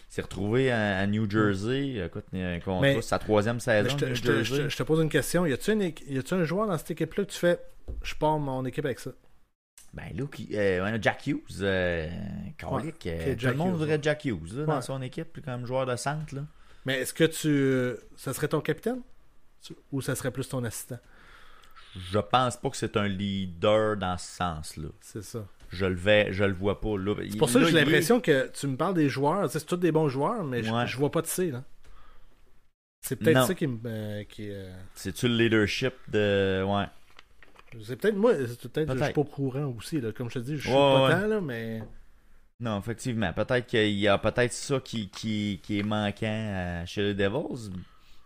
Il s'est retrouvé à New Jersey. Écoute, Mais- sa 3e saison. Je te, New je te- je Jersey. te- je te pose une question. Y a-tu un joueur dans cette équipe-là que tu fais je pars mon équipe avec ça? Ben, Jack Hughes, colique, tout le Jack monde Hughes, voudrait Jack Hughes là, dans Ouais. son équipe comme joueur de centre. Là. Mais est-ce que ça serait ton capitaine? Ou ça serait plus ton assistant? Je pense pas que c'est un leader dans ce sens-là. C'est ça. Je le vois pas. Là. C'est pour ça que j'ai l'impression que tu me parles des joueurs. Tu sais, c'est tous des bons joueurs, mais Ouais. je vois pas de C. Là. C'est peut-être Non. ça qui me. C'est-tu le leadership de. Ouais. C'est peut-être moi, je suis Peut-être. pas au courant aussi. Là. Comme je te dis, je suis Ouais, pas ouais. tant, là, mais. Non, effectivement. Peut-être qu'il y a peut-être ça qui est manquant chez les Devils.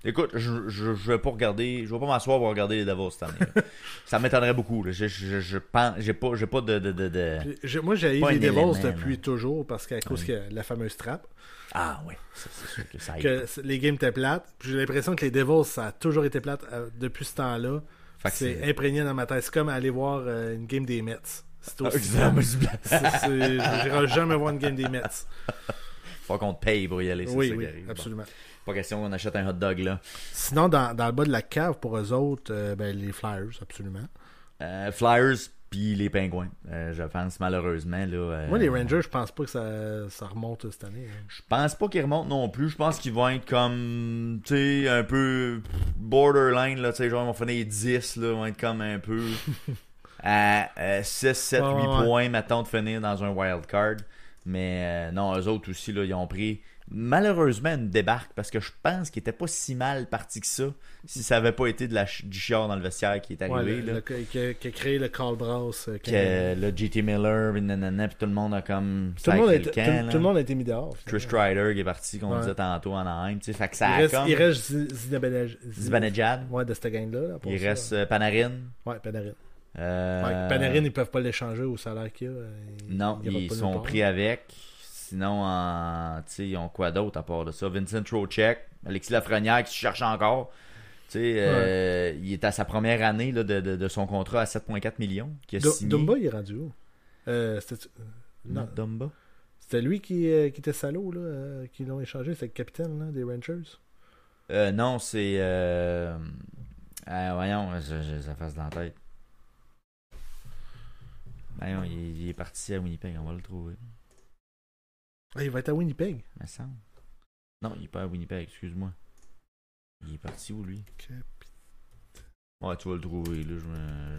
Écoute, je vais pas regarder. Je vais pas m'asseoir pour regarder les Devils cette année. là. Ça m'étonnerait beaucoup. Là. Je pense. J'ai pas de. Moi, j'ai eu Pas les un Devils élément, depuis là. toujours parce qu'à cause Oui. qu'il y a la fameuse trappe, Ah oui, c'est sûr que ça aide. les games étaient plates. Puis j'ai l'impression que les Devils, ça a toujours été plate depuis ce temps-là. Fait que C'est imprégné dans ma tête. C'est comme aller voir une game des Mets. C'est aussi Exactement. J'irai jamais voir une game des Mets. Faut qu'on te paye pour y aller. C'est Oui, ça qui oui, arrive. absolument. Bon, pas question qu'on achète un hot dog là. Sinon, dans le bas de la cave, pour eux autres, les Flyers, absolument. Flyers puis les Pingouins. Je pense malheureusement là. Moi, les Rangers, je pense pas que ça remonte cette année. Hein. Je pense pas qu'ils remontent non plus. Je pense qu'ils vont être comme, tu sais, un peu borderline, là, tu sais, genre, ils vont finir 10, là, ils vont être comme un peu à 6, 7, 8 Ouais. points, mettons, de finir dans un wild card. Mais non, eux autres aussi, là, ils ont pris malheureusement une débarque parce que je pense qu'ils étaient pas si mal partis que ça si ça avait pas été du chiard dans le vestiaire qui est arrivé, là. Qui a créé le Carl Brass. Que le JT Miller, nanana, puis tout le monde a comme tout, le monde a sacré été, le camp, là. tout le monde a été mis dehors. Chris finalement. Kreider qui est parti, qu'on Ouais. disait tantôt en Anaheim. Tu sais, fait que Il ça a reste, comme... il reste Zibanejad. Ouais, de cette gang-là. Là, pour Il ça. reste Panarin. Ouais, Panarin. Euh, Ouais, Panarin, ils peuvent pas l'échanger au salaire qu'il y a. Non, il ira ils pas nulle sont part. pris avec. Sinon, tu sais, ils ont quoi d'autre à part de ça? Vincent Trocheck, Alexis Lafrenière qui se cherche encore. Tu sais, il est à sa première année là, de son contrat à 7,4 millions. Qui a signé. Dumba, il est rendu où? Non, Not Dumba. c'était lui qui était salaud, là, qui l'ont échangé. C'est le capitaine là, des Rangers. Non, c'est... voyons, j'ai sa face dans la tête. Voyons, il est parti à Winnipeg, on va le trouver. Ah, il va être à Winnipeg. Me semble. Non, il est pas à Winnipeg, excuse-moi. Il est parti où, lui? Ouais, tu vas le trouver, là,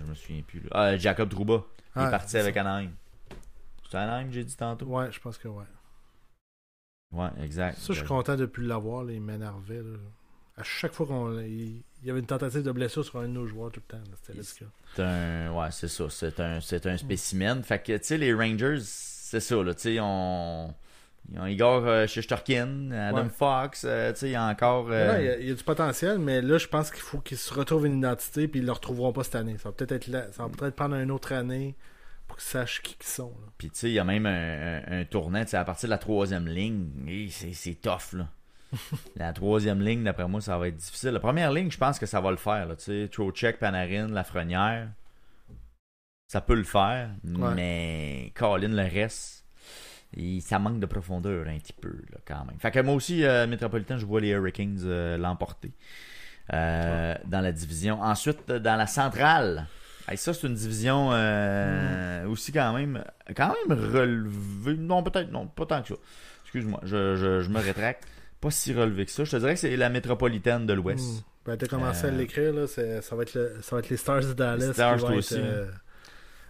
je me souviens plus. Là. Ah, Jacob Trouba. Il est parti c'est avec ça. Anaheim. C'est Anaheim, j'ai dit tantôt? Ouais, je pense que ouais. Ouais, exact. Ça, je suis content de ne plus l'avoir, là, il m'énervait. Là. À chaque fois il y avait une tentative de blessure sur un de nos joueurs tout le temps. là. C'était ridicule. Ouais, c'est ça. C'est un spécimen. Fait que, tu sais, les Rangers, c'est ça, là. Tu sais, ils ont Igor Shesterkin, Adam Ouais. Fox, tu sais, il y a encore... Ouais, il y a du potentiel, mais là, je pense qu'il faut qu'ils se retrouvent une identité puis ils ne le retrouveront pas cette année. Ça va peut-être être là, ça va peut-être prendre une autre année pour qu'ils sachent qui ils sont. Là. Puis, tu sais, il y a même un tournant, tu sais, à partir de la 3e ligne, et c'est tough, là. La 3e ligne, d'après moi, ça va être difficile. La première ligne, je pense que ça va le faire, là, tu sais, Trocheck, Panarin, Lafrenière, ça peut le faire, Ouais. mais Colin, le reste, ça manque de profondeur un petit peu, là, quand même. Fait que moi aussi, Métropolitain, je vois les Hurricanes l'emporter dans la division. Ensuite, dans la centrale, hey, ça, c'est une division aussi quand même relevée. Non, peut-être, non, pas tant que ça. Excuse-moi, je me rétracte. Pas si relevé que ça. Je te dirais que c'est la métropolitaine de l'Ouest. Ben, t'as commencé à l'écrire, là, ça va être les Stars de Dallas Les Stars, qui vont toi être aussi,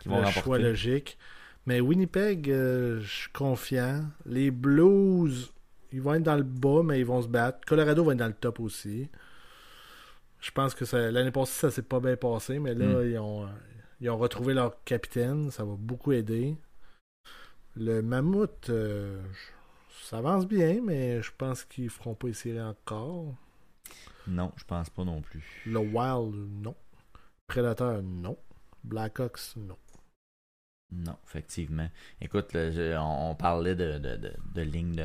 qui vont le remporter. choix logique. Mais Winnipeg, je suis confiant. Les Blues, ils vont être dans le bas, mais ils vont se battre. Colorado va être dans le top aussi. Je pense que l'année passée, ça s'est pas bien passé, mais là, ils ont retrouvé leur capitaine. Ça va beaucoup aider. Le Mammouth, ça avance bien, mais je pense qu'ils feront pas les séries encore. Non, je pense pas non plus. Le Wild, non. Predator, non. Blackhawks, non. Non, effectivement. Écoute, on parlait de ligne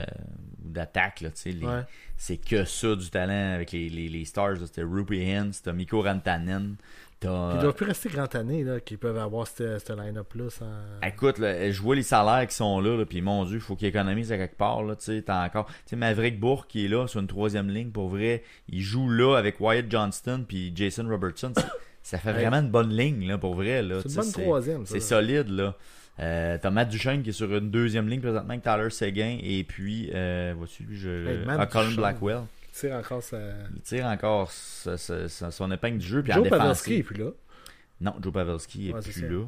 d'attaque, là, tu sais. Ouais. C'est que ça du talent avec les stars. Là. C'était Ruby Hintz, t'as Mikko Rantanen. Puis il doit plus rester grand année là, qu'ils peuvent avoir cette line-up-là. Sans... Écoute, là, je vois les salaires qui sont là, puis mon Dieu, il faut qu'ils économisent à quelque part. Là, t'as encore. T'sais, Maverick Bourque qui est là sur une 3e ligne, pour vrai, il joue là avec Wyatt Johnston puis Jason Robertson. Ça fait vraiment une bonne ligne, là, pour vrai. Là, c'est une bonne 3e. C'est solide, là. T'as Matt Duchesne qui est sur une 2e ligne présentement avec Tyler Seguin, et puis, voici, Colin Blackwell. Il tire encore son épingle du jeu. Puis Joe Pavelski est plus là. Non, Joe Pavelski est plus là.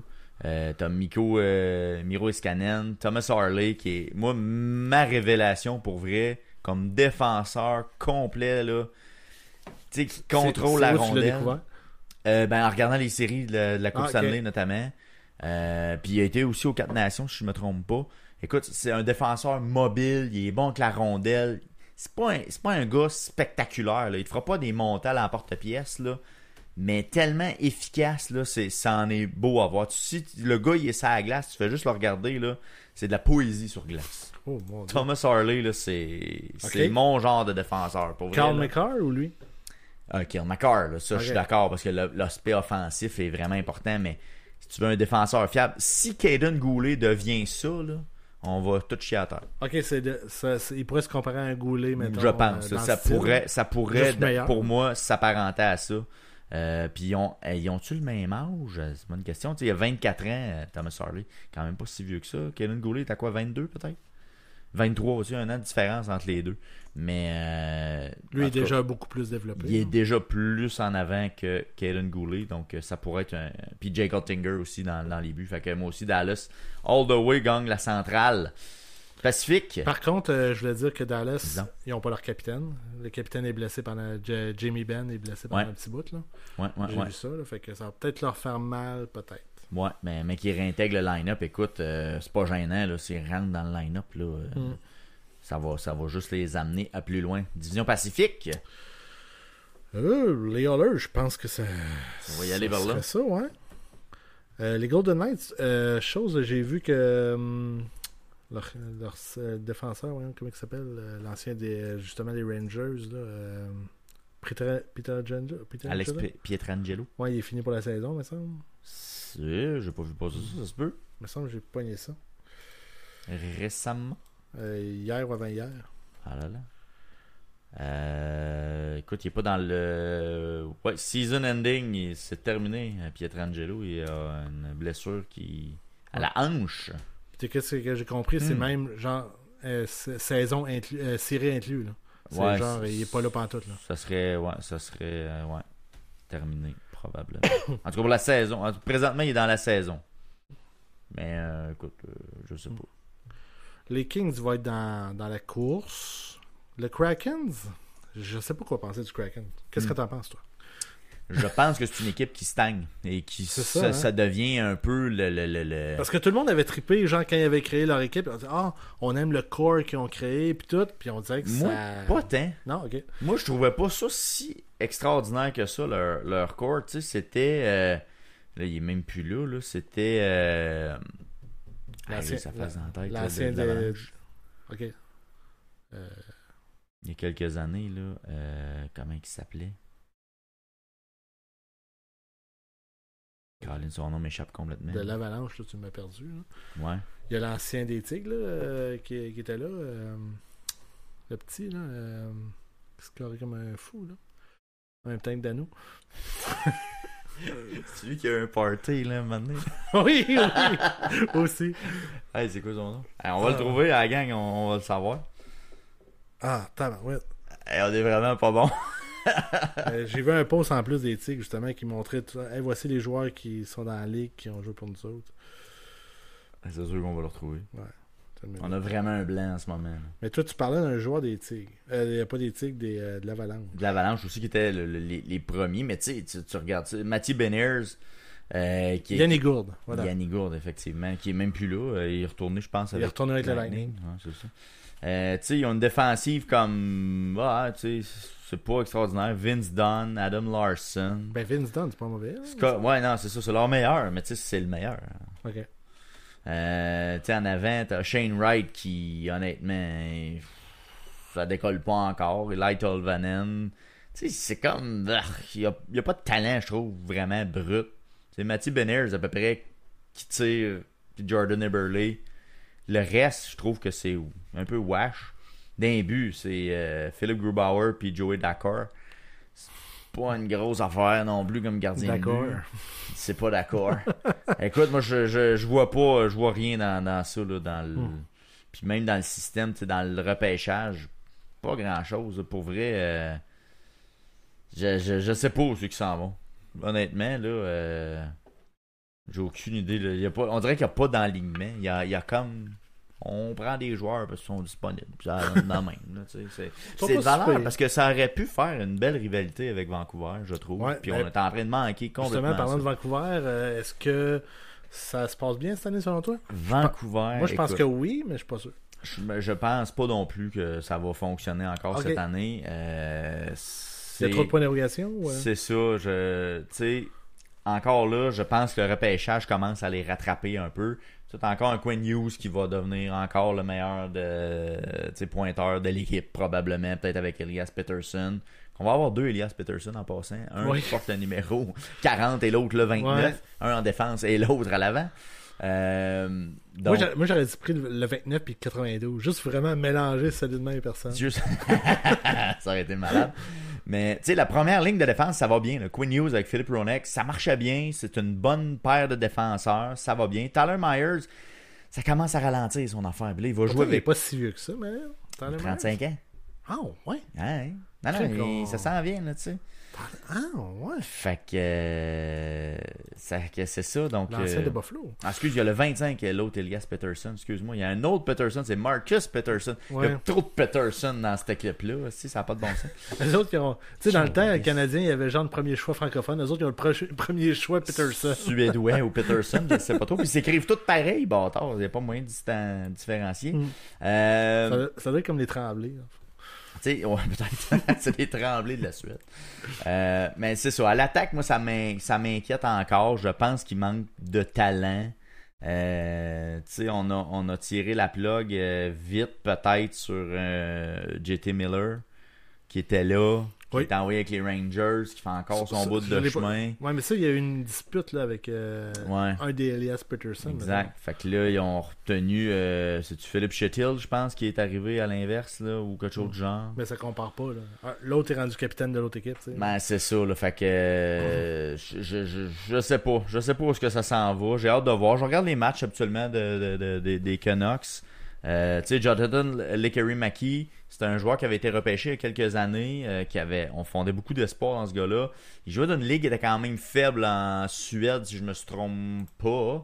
T'as Miro Iskanen, Thomas Harley qui est, moi, ma révélation pour vrai, comme défenseur complet, là, tu sais, qui contrôle la rondelle. En regardant les séries de la Coupe Stanley notamment. Puis il a été aussi aux 4 Nations, si je me trompe pas. Écoute, c'est un défenseur mobile, il est bon avec la rondelle. C'est pas un gars spectaculaire, là. Il te fera pas des montées à la porte-pièce, là, mais tellement efficace, là, ça en est beau à voir. Si le gars il est sur la glace, tu fais juste le regarder, là, c'est de la poésie sur glace. Oh, mon Dieu. Thomas Harley, là, c'est mon genre de défenseur. Pour vrai, Carl McCarr ou lui? Carl McCarr, là, ça je suis d'accord, parce que l'aspect offensif est vraiment important, mais si tu veux un défenseur fiable, si Caden Goulet devient ça, là, on va tout chier à terre. Ok, il pourrait se comparer à un Goulet, mettons. Je pense. Ça pourrait pour moi, s'apparenter à ça. Puis ils ont-tu le même âge? C'est une bonne question. Il y a 24 ans, Thomas Harley. Quand même pas si vieux que ça. Caden Goulet, t'as quoi, 22 peut-être? 23 aussi, un an de différence entre les deux. Mais lui est déjà beaucoup plus développé. Il est déjà plus en avant que Caden Goulet, donc ça pourrait être un. Puis Jake Ottinger aussi dans les buts. Fait que moi aussi, Dallas, all the way, gagne la centrale. Pacifique. Par contre, je voulais dire que Dallas, ils n'ont pas leur capitaine. Le capitaine est blessé pendant. Jamie Benn est blessé pendant un petit bout. Là. J'ai vu ça, là, fait que ça va peut-être leur faire mal, peut-être. Ouais, mais qui réintègre le line-up, écoute, c'est pas gênant, là, s'ils rentrent dans le line-up, là, ça va juste les amener à plus loin. Division Pacifique. Les Oilers, je pense que ça. On va y aller vers là. C'est ça, ouais. Les Golden Knights, j'ai vu que leur défenseur, comment il s'appelle, l'ancien justement des Rangers, là, Alex Pietrangelo. Ouais, il est fini pour la saison, me semble. J'ai pas vu passer ça se peut. Me semble que j'ai pogné ça. Récemment. Hier ou avant-hier. Ah là là. Écoute, il est pas dans le. Ouais, season ending, c'est terminé. Pietrangelo, il a une blessure à la hanche. Qu'est-ce que j'ai compris, c'est même genre saison série inclus, là. C'est genre, il est pas là pantoute, là. Ça serait terminé, probablement. En tout cas, pour la saison. Présentement, il est dans la saison. Mais, écoute, je sais pas. Les Kings vont être dans la course. Le Kraken, je sais pas quoi penser du Kraken. Qu'est-ce que t'en penses, toi? Je pense que c'est une équipe qui stagne et qui ça devient un peu le... Parce que tout le monde avait trippé, genre quand ils avaient créé leur équipe, on disait on aime le core qu'ils ont créé puis tout, puis on dirait que moi, pas tant. Non, ok. Moi, je trouvais pas ça si extraordinaire que ça, leur core. Tu sais, c'était là, il est même plus là, c'était ça passe dans la tête. L'ancien ok. Il y a quelques années, là, comment il s'appelait? Caroline, son nom m'échappe complètement. De l'Avalanche, là, tu m'as perdu. Là. Ouais. Il y a l'ancien des Tigres là, qui était là. Le petit, là. Qui se carrait comme un fou, là. En même temps que Danou. C'est lui qui a un party, là, maintenant. Oui, aussi. Hey, c'est quoi son nom? Hey, on va le trouver à la gang, on va le savoir. Ah, tabarouette. Hey, on est vraiment pas bon. J'ai vu un post en plus des Tigres justement qui montrait hey, voici les joueurs qui sont dans la ligue qui ont joué pour nous autres. C'est sûr qu'on va le retrouver. Ouais, on a vraiment un blanc en ce moment. Là. Mais toi, tu parlais d'un joueur des Tigres. Pas des Tigres, de l'Avalanche. De l'Avalanche aussi qui étaient les premiers. Mais tu sais, tu regardes Mathieu Beniers. Yanni Gourde. Voilà. Yanni Gourde, effectivement, qui est même plus là. Il est retourné, je pense. Il est retourné avec le Lightning. Ouais, c'est ça. Tu sais, ils ont une défensive comme. Tu sais, c'est pas extraordinaire. Vince Dunn, Adam Larson. Ben, Vince Dunn, c'est pas mauvais. Ouais, non, c'est ça, c'est leur meilleur, mais tu sais, c'est le meilleur. Ok. Tu sais, en avant, t'as Shane Wright qui, honnêtement. ça décolle pas encore. Eli Tolvanen, tu sais, c'est comme... Il y a pas de talent, je trouve, vraiment brut. C'est Matty Beniers, à peu près, qui tire, puis Jordan Eberle. Le reste, je trouve que c'est un peu wash. D'un but, c'est Philippe Grubauer puis Joey Daccord. C'est pas une grosse affaire non plus comme gardien de but. C'est pas d'accord. Écoute, moi, je vois pas, je vois rien dans ça, là, dans le... Puis même dans le système, dans le repêchage, pas grand-chose. Pour vrai, je sais pas où c'est qui s'en vont. Honnêtement, là, j'ai aucune idée. Là. On dirait qu'il n'y a pas d'enlignement. Il y a comme... On prend des joueurs parce qu'ils sont disponibles. Ça donne dans la même. Là, c'est de valeur parce que ça aurait pu faire une belle rivalité avec Vancouver, je trouve. Ouais, puis on est en train de manquer complètement. Justement, parlant de Vancouver, est-ce que ça se passe bien cette année selon toi? Vancouver. Moi, je pense que oui, mais je suis pas sûr. Je pense pas non plus que ça va fonctionner encore cette année. Il y a trop de points d'érogation? C'est ça. Tu sais, encore là, je pense que le repêchage commence à les rattraper un peu. C'est encore un Quinn Hughes qui va devenir encore le meilleur pointeur de l'équipe, probablement, peut-être avec Elias Pettersson. On va avoir 2 Elias Pettersson en passant. Un qui porte le numéro 40 et l'autre le 29. Ouais. Un en défense et l'autre à l'avant. Donc... Moi, j'aurais dit pris le 29 et le 92. Juste vraiment mélanger solidement les personnes. Ça aurait été malade. Mais tu sais, la première ligne de défense, ça va bien. Là. Quinn Hughes avec Philippe Hronek, ça marchait bien. C'est une bonne paire de défenseurs. Ça va bien. Tyler Myers, ça commence à ralentir son affaire. Là, il va jouer avec... Il n'est pas si vieux que ça, mais... Tyler 35 ans. Ah, ouais. Ouais. Non, ça s'en vient, là, tu sais. Ah, ouais. Fait que c'est ça. Donc, l'ancien de Buffalo. Excuse, il y a le 25 et l'autre Elias Pettersson. Excuse-moi. Il y a un autre Pettersson, c'est Marcus Pettersson. Ouais. Il y a trop de Pettersson dans cette équipe-là. Si, ça n'a pas de bon sens. Les autres qui ont. Tu sais, dans le temps, les Canadiens, il y avait genre de premier choix francophone. Les autres, ils ont le premier choix Pettersson. Suédois ou Pettersson, je ne sais pas trop. Puis ils s'écrivent tous pareil, bâtard. Il n'y a pas moyen de différencier. Ça doit être comme les Tremblés. Ouais, peut-être. C'est des Tremblés de la Suède. Mais c'est ça. À l'attaque, moi, ça m'inquiète encore. Je pense qu'il manque de talent. On a tiré la plug vite, peut-être, sur JT Miller, qui était là, qui est envoyé avec les Rangers, qui fait encore son bout de chemin. Ouais, mais ça, il y a eu une dispute là, avec un des Elias Pettersson. Exact. Fait que là, ils ont retenu, c'est-tu Philippe Chettil, je pense, qui est arrivé à l'inverse, là, ou quelque chose du genre. Mais ça compare pas, là. L'autre est rendu capitaine de l'autre équipe, tu sais. Ben, c'est ça, là. Fait que, je sais pas. Je sais pas où est-ce que ça s'en va. J'ai hâte de voir. Je regarde les matchs, habituellement, des Canucks. Tu sais, Jonathan Lekkerimäki, c'était un joueur qui avait été repêché il y a quelques années, on fondait beaucoup d'espoir dans ce gars-là. Il jouait dans une ligue qui était quand même faible en Suède, si je me trompe pas.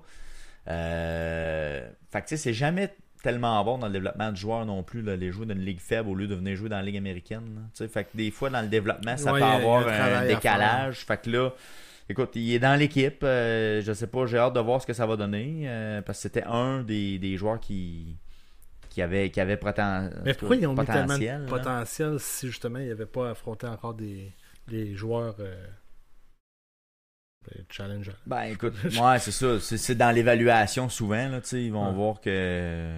Fait que tu sais, c'est jamais tellement bon dans le développement de joueurs non plus, là, les jouer dans une ligue faible au lieu de venir jouer dans la ligue américaine. Tu sais, fait que des fois, dans le développement, ça peut avoir un décalage. Fait que là, écoute, il est dans l'équipe. Je sais pas, j'ai hâte de voir ce que ça va donner. Parce que c'était un des joueurs qui avait Mais pourquoi ils ont mis tellement de là? potentiel si justement ils n'avaient pas affronté encore des joueurs challenger? Ben écoute, ouais, c'est ça. C'est dans l'évaluation souvent, là, ils vont voir que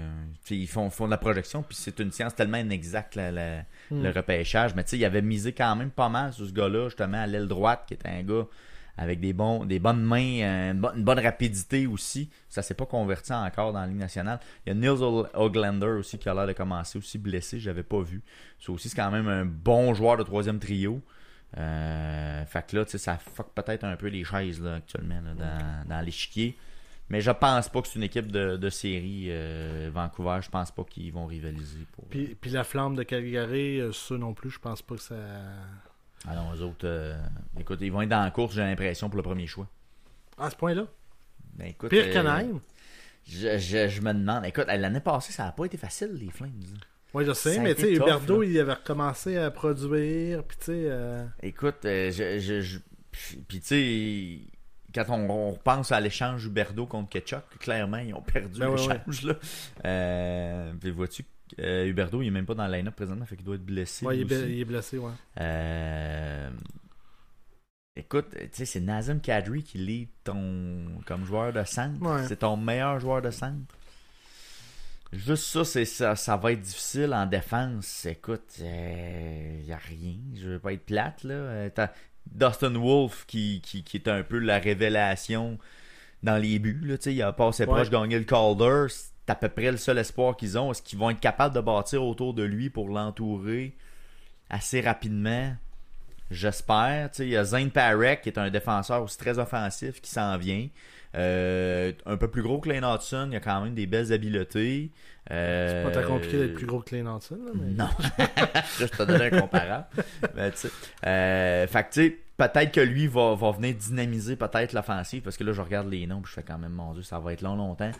ils font de la projection, puis c'est une science tellement inexacte le repêchage. Mais ils avaient misé quand même pas mal sur ce gars-là, justement, à l'aile droite, qui était un gars avec des bonnes mains, une bonne rapidité aussi. Ça s'est pas converti encore dans la Ligue nationale. Il y a Nils Oglander aussi qui a l'air de commencer aussi blessé, je l'avais pas vu. Ça aussi, c'est quand même un bon joueur de troisième trio. Fait que là, ça fuck peut-être un peu les chaises là, actuellement là, dans l'échiquier. Mais je pense pas que c'est une équipe de série Vancouver. Je pense pas qu'ils vont rivaliser. Puis la flamme de Calgary, ça non plus, je pense pas que ça... Ah non, eux autres, écoute, ils vont être dans la course, j'ai l'impression, pour le premier choix. À ce point-là? Ben, écoute, pire qu'Anaheim? Je me demande. Écoute, l'année passée, ça n'a pas été facile, les Flames. Oui, je sais, mais tu sais, Huberdeau, il avait recommencé à produire, puis tu sais... Écoute, puis tu sais, quand on repense à l'échange Huberdeau contre Ketchuk, clairement, ils ont perdu l'échange, là. Puis vois-tu, Huberdeau, il est même pas dans le line-up présentement, fait qu'il doit être blessé. Ouais, il est blessé, ouais. Écoute, tu sais, c'est Nazem Kadri qui lead comme joueur de centre. Ouais. C'est ton meilleur joueur de centre. Juste ça va être difficile en défense. Écoute, y a rien. Je veux pas être plate, là. T'as Dustin Wolf qui est un peu la révélation dans les buts, là. Il a passé proche de gagner le Calder. C'est à peu près le seul espoir qu'ils ont. Est-ce qu'ils vont être capables de bâtir autour de lui pour l'entourer assez rapidement? J'espère. Il y a Zane Parek qui est un défenseur aussi très offensif qui s'en vient. Un peu plus gros que Lane Hudson, il y a quand même des belles habiletés. C'est pas très compliqué d'être plus gros que Lane Hudson. Là, mais... Non, je te donne un comparable. Mais, fait que tu sais, peut-être que lui va venir dynamiser peut-être l'offensive, parce que là je regarde les noms et je fais quand même, mon Dieu, ça va être longtemps.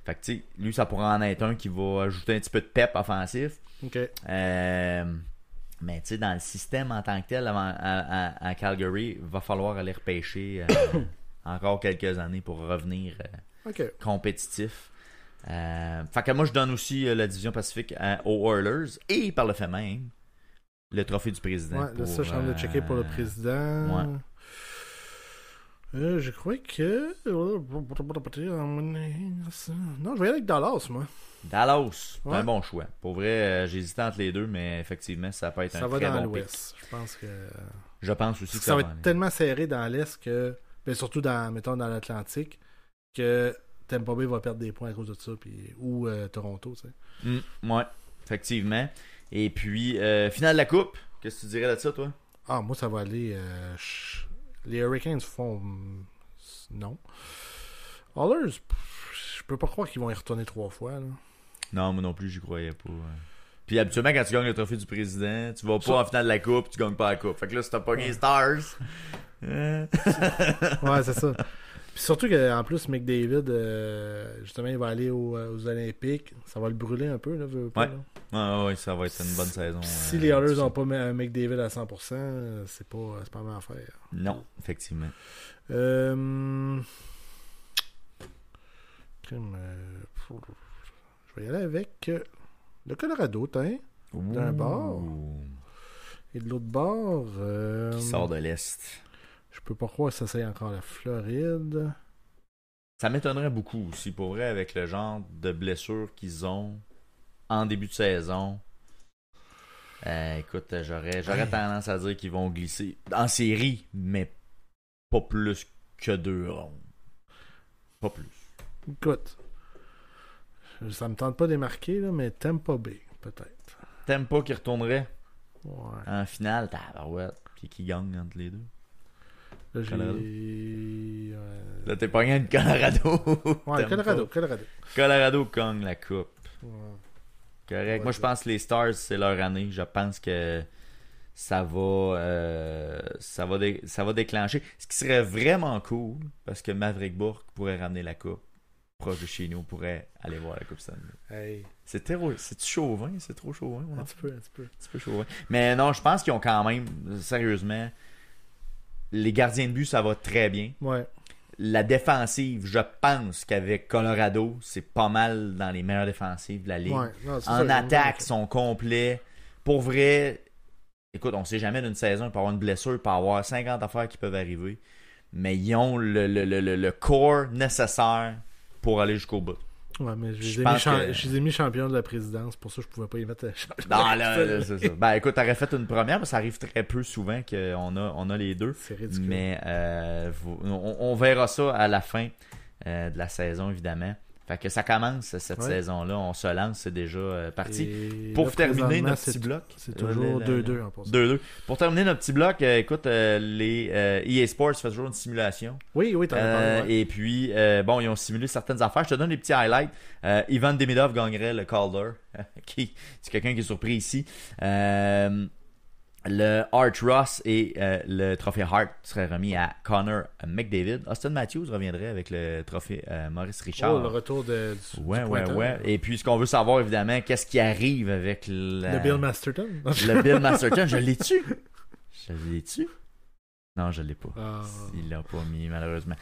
Fait que tu sais, lui ça pourra en être un qui va ajouter un petit peu de pep offensif. OK. Mais tu sais, dans le système en tant que tel à Calgary, il va falloir aller repêcher encore quelques années pour revenir compétitif. Fait que moi je donne aussi la division Pacifique aux Oilers et par le fait même le trophée du président. Ouais, là, ça, je suis en train de checker pour le président. Ouais. Je crois que. Non, je vais y aller avec Dallas, moi. Dallas, c'est Ouais. un bon choix. Pour vrai, j'hésitais entre les deux, mais effectivement, ça peut être Ça un va très dans bon pick. l'Ouest. Je pense que. Je pense aussi que Ça va aller. être tellement serré dans l'Est que. Ben, surtout mettons, dans l'Atlantique, que Tampa Bay va perdre des points à cause de ça. Ou Toronto, tu sais. Ouais, effectivement. Et puis, finale de la Coupe, qu'est-ce que tu dirais de ça, toi? Ah, moi, ça va aller. Les Hurricanes font. Non. Oilers, je peux pas croire qu'ils vont y retourner 3 fois. Là. Non, moi non plus, j'y croyais pas. Puis habituellement, quand tu gagnes le trophée du président, tu vas pas en finale de la Coupe, tu gagnes pas la Coupe. Fait que là, si t'as pas gagné Stars... Ouais, c'est ça. Puis surtout qu'en plus, McDavid, justement, il va aller aux Olympiques. Ça va le brûler un peu, là, veux pas, Ouais. là. Ouais, ça va être une bonne saison. Si les Oilers n'ont pas un McDavid à 100%, c'est pas la même affaire. Non, effectivement. Je vais y aller avec le Colorado, d'un bord. Et de l'autre bord... Qui sort de l'Est. Je peux pas croire que ça soit encore la Floride. Ça m'étonnerait beaucoup aussi, pour vrai, avec le genre de blessures qu'ils ont en début de saison. Écoute, j'aurais tendance à dire qu'ils vont glisser en série, mais pas plus que 2 rondes. Pas plus. Écoute, ça me tente pas de les marquer, là, mais Tampa Bay, peut-être. T'aimes pas qu'ils retourneraient Ouais. en finale? Tabarouette. Qui gagne entre les deux? Là, Colorado. j'ai... Là, t'es pas gagné de Colorado. Ouais, T'aimes Colorado. pas. Colorado gagne la coupe. Ouais. Correct. Ouais, Moi, je pense que les Stars, c'est leur année. Je pense que ça va déclencher. Ce qui serait vraiment cool, parce que Maverick Bourque pourrait ramener la coupe proche de chez nous, pourrait aller voir la coupe Stanley. Hey. C'est chauvin, c'est trop chauvin. Mon Un enfant. petit peu. Un petit peu chauvin. Mais non, je pense qu'ils ont quand même, sérieusement, les gardiens de but, ça va très bien. Ouais. La défensive, je pense qu'avec Colorado, c'est pas mal dans les meilleures défensives de la ligue. Ouais. Non, c'est En ça, attaque, ils sont complets. Pour vrai, écoute, on sait jamais d'une saison, il peut y avoir une blessure, il peut y avoir 50 affaires qui peuvent arriver. Mais ils ont le core nécessaire pour aller jusqu'au bout. Ouais, mais Je pense que- je les ai mis champions de la présidence, pour ça je pouvais pas y mettre champion. Non, là, c'est ça. Ben écoute, t'aurais fait une première, mais ça arrive très peu souvent qu'on a les deux. C'est ridicule. Mais on verra ça à la fin de la saison, évidemment. Fait que ça commence cette Ouais. saison-là. On se lance, c'est déjà parti. Et Pour là, terminer présentement, notre petit bloc. C'est toujours 2-2 en passant. 2-2. Pour terminer notre petit bloc, écoute, les EA Sports fait toujours une simulation. Oui, t'en as parlé. Ouais. Et puis, bon, ils ont simulé certaines affaires. Je te donne les petits highlights. Ivan Demidov gagnerait le Calder. C'est quelqu'un qui est surpris ici. Le Art Ross et le trophée Hart seraient remis à Connor McDavid. Austin Matthews reviendrait avec le trophée Maurice Richard. Oh, le retour du Ouais. pointeur. Et puis, ce qu'on veut savoir, évidemment, qu'est-ce qui arrive avec Le Bill Masterton. le Bill Masterton. Je l'ai-tu? Non, je l'ai pas. Ah. Il l'a pas mis, malheureusement.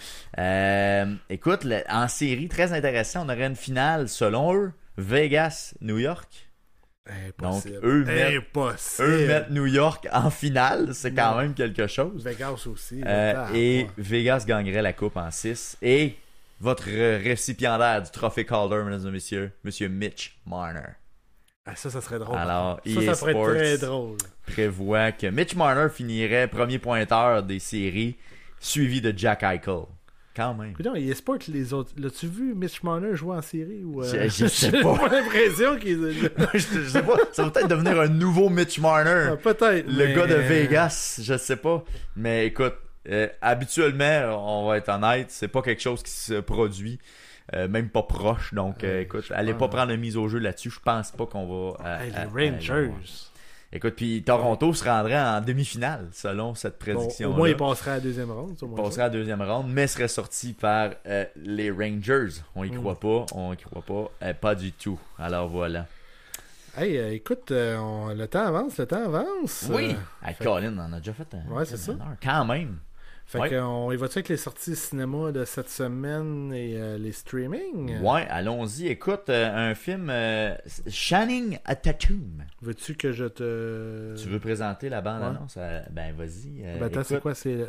Écoute, en série, très intéressant, on aurait une finale, selon eux, Vegas-New York. Impossible. Donc, eux mettent New York en finale. C'est quand même quelque chose. Vegas aussi. Et Vegas gagnerait la coupe en 6. Et votre récipiendaire du trophée Calder, mesdames et messieurs, Monsieur Mitch Marner. Ah, ça serait drôle. Alors, ça EA pourrait Sports être très drôle. prévoit que Mitch Marner finirait premier pointeur des séries, suivi de Jack Eichel. Quand même. Écoute, EA Sports, les autres. L'as-tu vu Mitch Marner jouer en série ou Je sais pas. J'ai pas l'impression qu'il. je sais pas. Ça va peut-être devenir un nouveau Mitch Marner. Ah, peut-être. Le gars de Vegas, je sais pas. Mais écoute, habituellement, on va être honnête, c'est pas quelque chose qui se produit. Même pas proche. Donc, écoute, allez pas prendre une mise au jeu là-dessus. Je pense pas qu'on va. Les Rangers. Écoute, puis Toronto se rendrait en demi-finale, selon cette prédiction. Au moins, il passerait à la deuxième ronde. Il passerait à la deuxième ronde, mais serait sorti par les Rangers. On y croit pas. Pas du tout. Alors voilà. Hey, écoute, le temps avance. Oui. Colin, on a déjà fait un. Ouais, c'est ça. Quand même. Fait qu'on y va-tu avec les sorties cinéma de cette semaine et les streamings? Ouais, allons-y. Écoute, un film Shining a Tatum. Veux-tu que je te... Tu veux présenter la bande-annonce? Ben, vas-y. Ben, attends, c'est quoi? C'est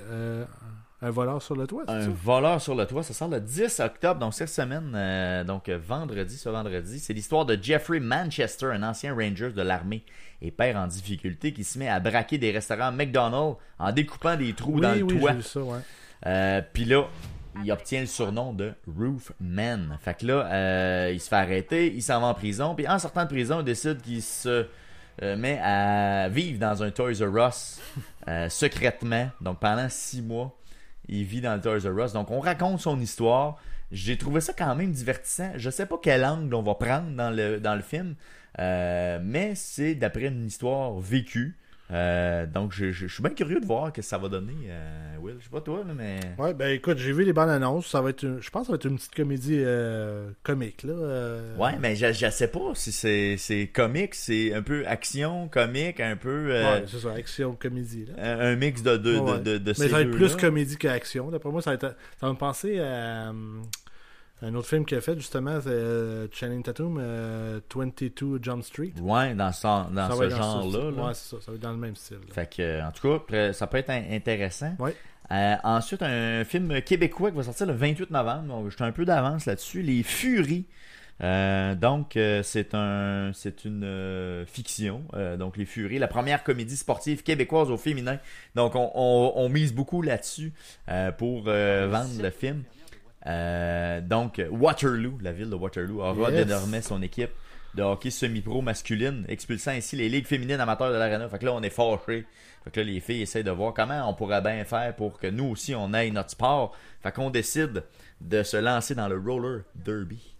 un voleur sur le toit, c'est ça? Un voleur sur le toit, ça sort le 10 octobre, donc cette semaine, donc vendredi. C'est l'histoire de Jeffrey Manchester, un ancien Ranger de l'armée et père en difficulté qui se met à braquer des restaurants McDonald's en découpant des trous dans le toit. Oui, j'ai vu ça, ouais. Puis là, il obtient le surnom de Roofman. Fait que là, il se fait arrêter, il s'en va en prison, puis en sortant de prison, il décide qu'il se met à vivre dans un Toys R Us secrètement, donc pendant 6 mois. Il vit dans le Toys R Us. Donc, on raconte son histoire. J'ai trouvé ça quand même divertissant. Je sais pas quel angle on va prendre dans le film, mais c'est d'après une histoire vécue. Donc, je suis bien curieux de voir ce que ça va donner, Will. Je sais pas toi, là, mais... Ouais, ben écoute, j'ai vu les bandes annonces. Ça va être je pense que ça va être une petite comédie comique, là. Ouais, mais je sais pas si c'est comique, c'est un peu action, comique, un peu... ouais, c'est ça, action, comédie, là. Un mix de Mais ces ça va être plus deux-là. comédie qu'action. D'après moi, ça va me penser à un autre film qu'il a fait, justement, c'est Channing Tatum, 22 Jump Street. Ouais, dans ce genre-là. Là. Ouais, c'est ça. Ça va être dans le même style. Là. Fait que, en tout cas, ça peut être intéressant. Ouais. Ensuite, un film québécois qui va sortir le 28 novembre. Donc, j'étais un peu d'avance là-dessus. Les Furies. Donc, c'est une fiction. Donc, Les Furies, la première comédie sportive québécoise au féminin. Donc, on mise beaucoup là-dessus pour vendre le film. Donc, Waterloo, la ville de Waterloo, aura désormais son équipe de hockey semi-pro masculine, expulsant ainsi les ligues féminines amateurs de l'aréna. Fait que là, on est fâchés. Fait que là, les filles essayent de voir comment on pourrait bien faire pour que nous aussi, on aille notre sport. Fait qu'on décide de se lancer dans le roller derby.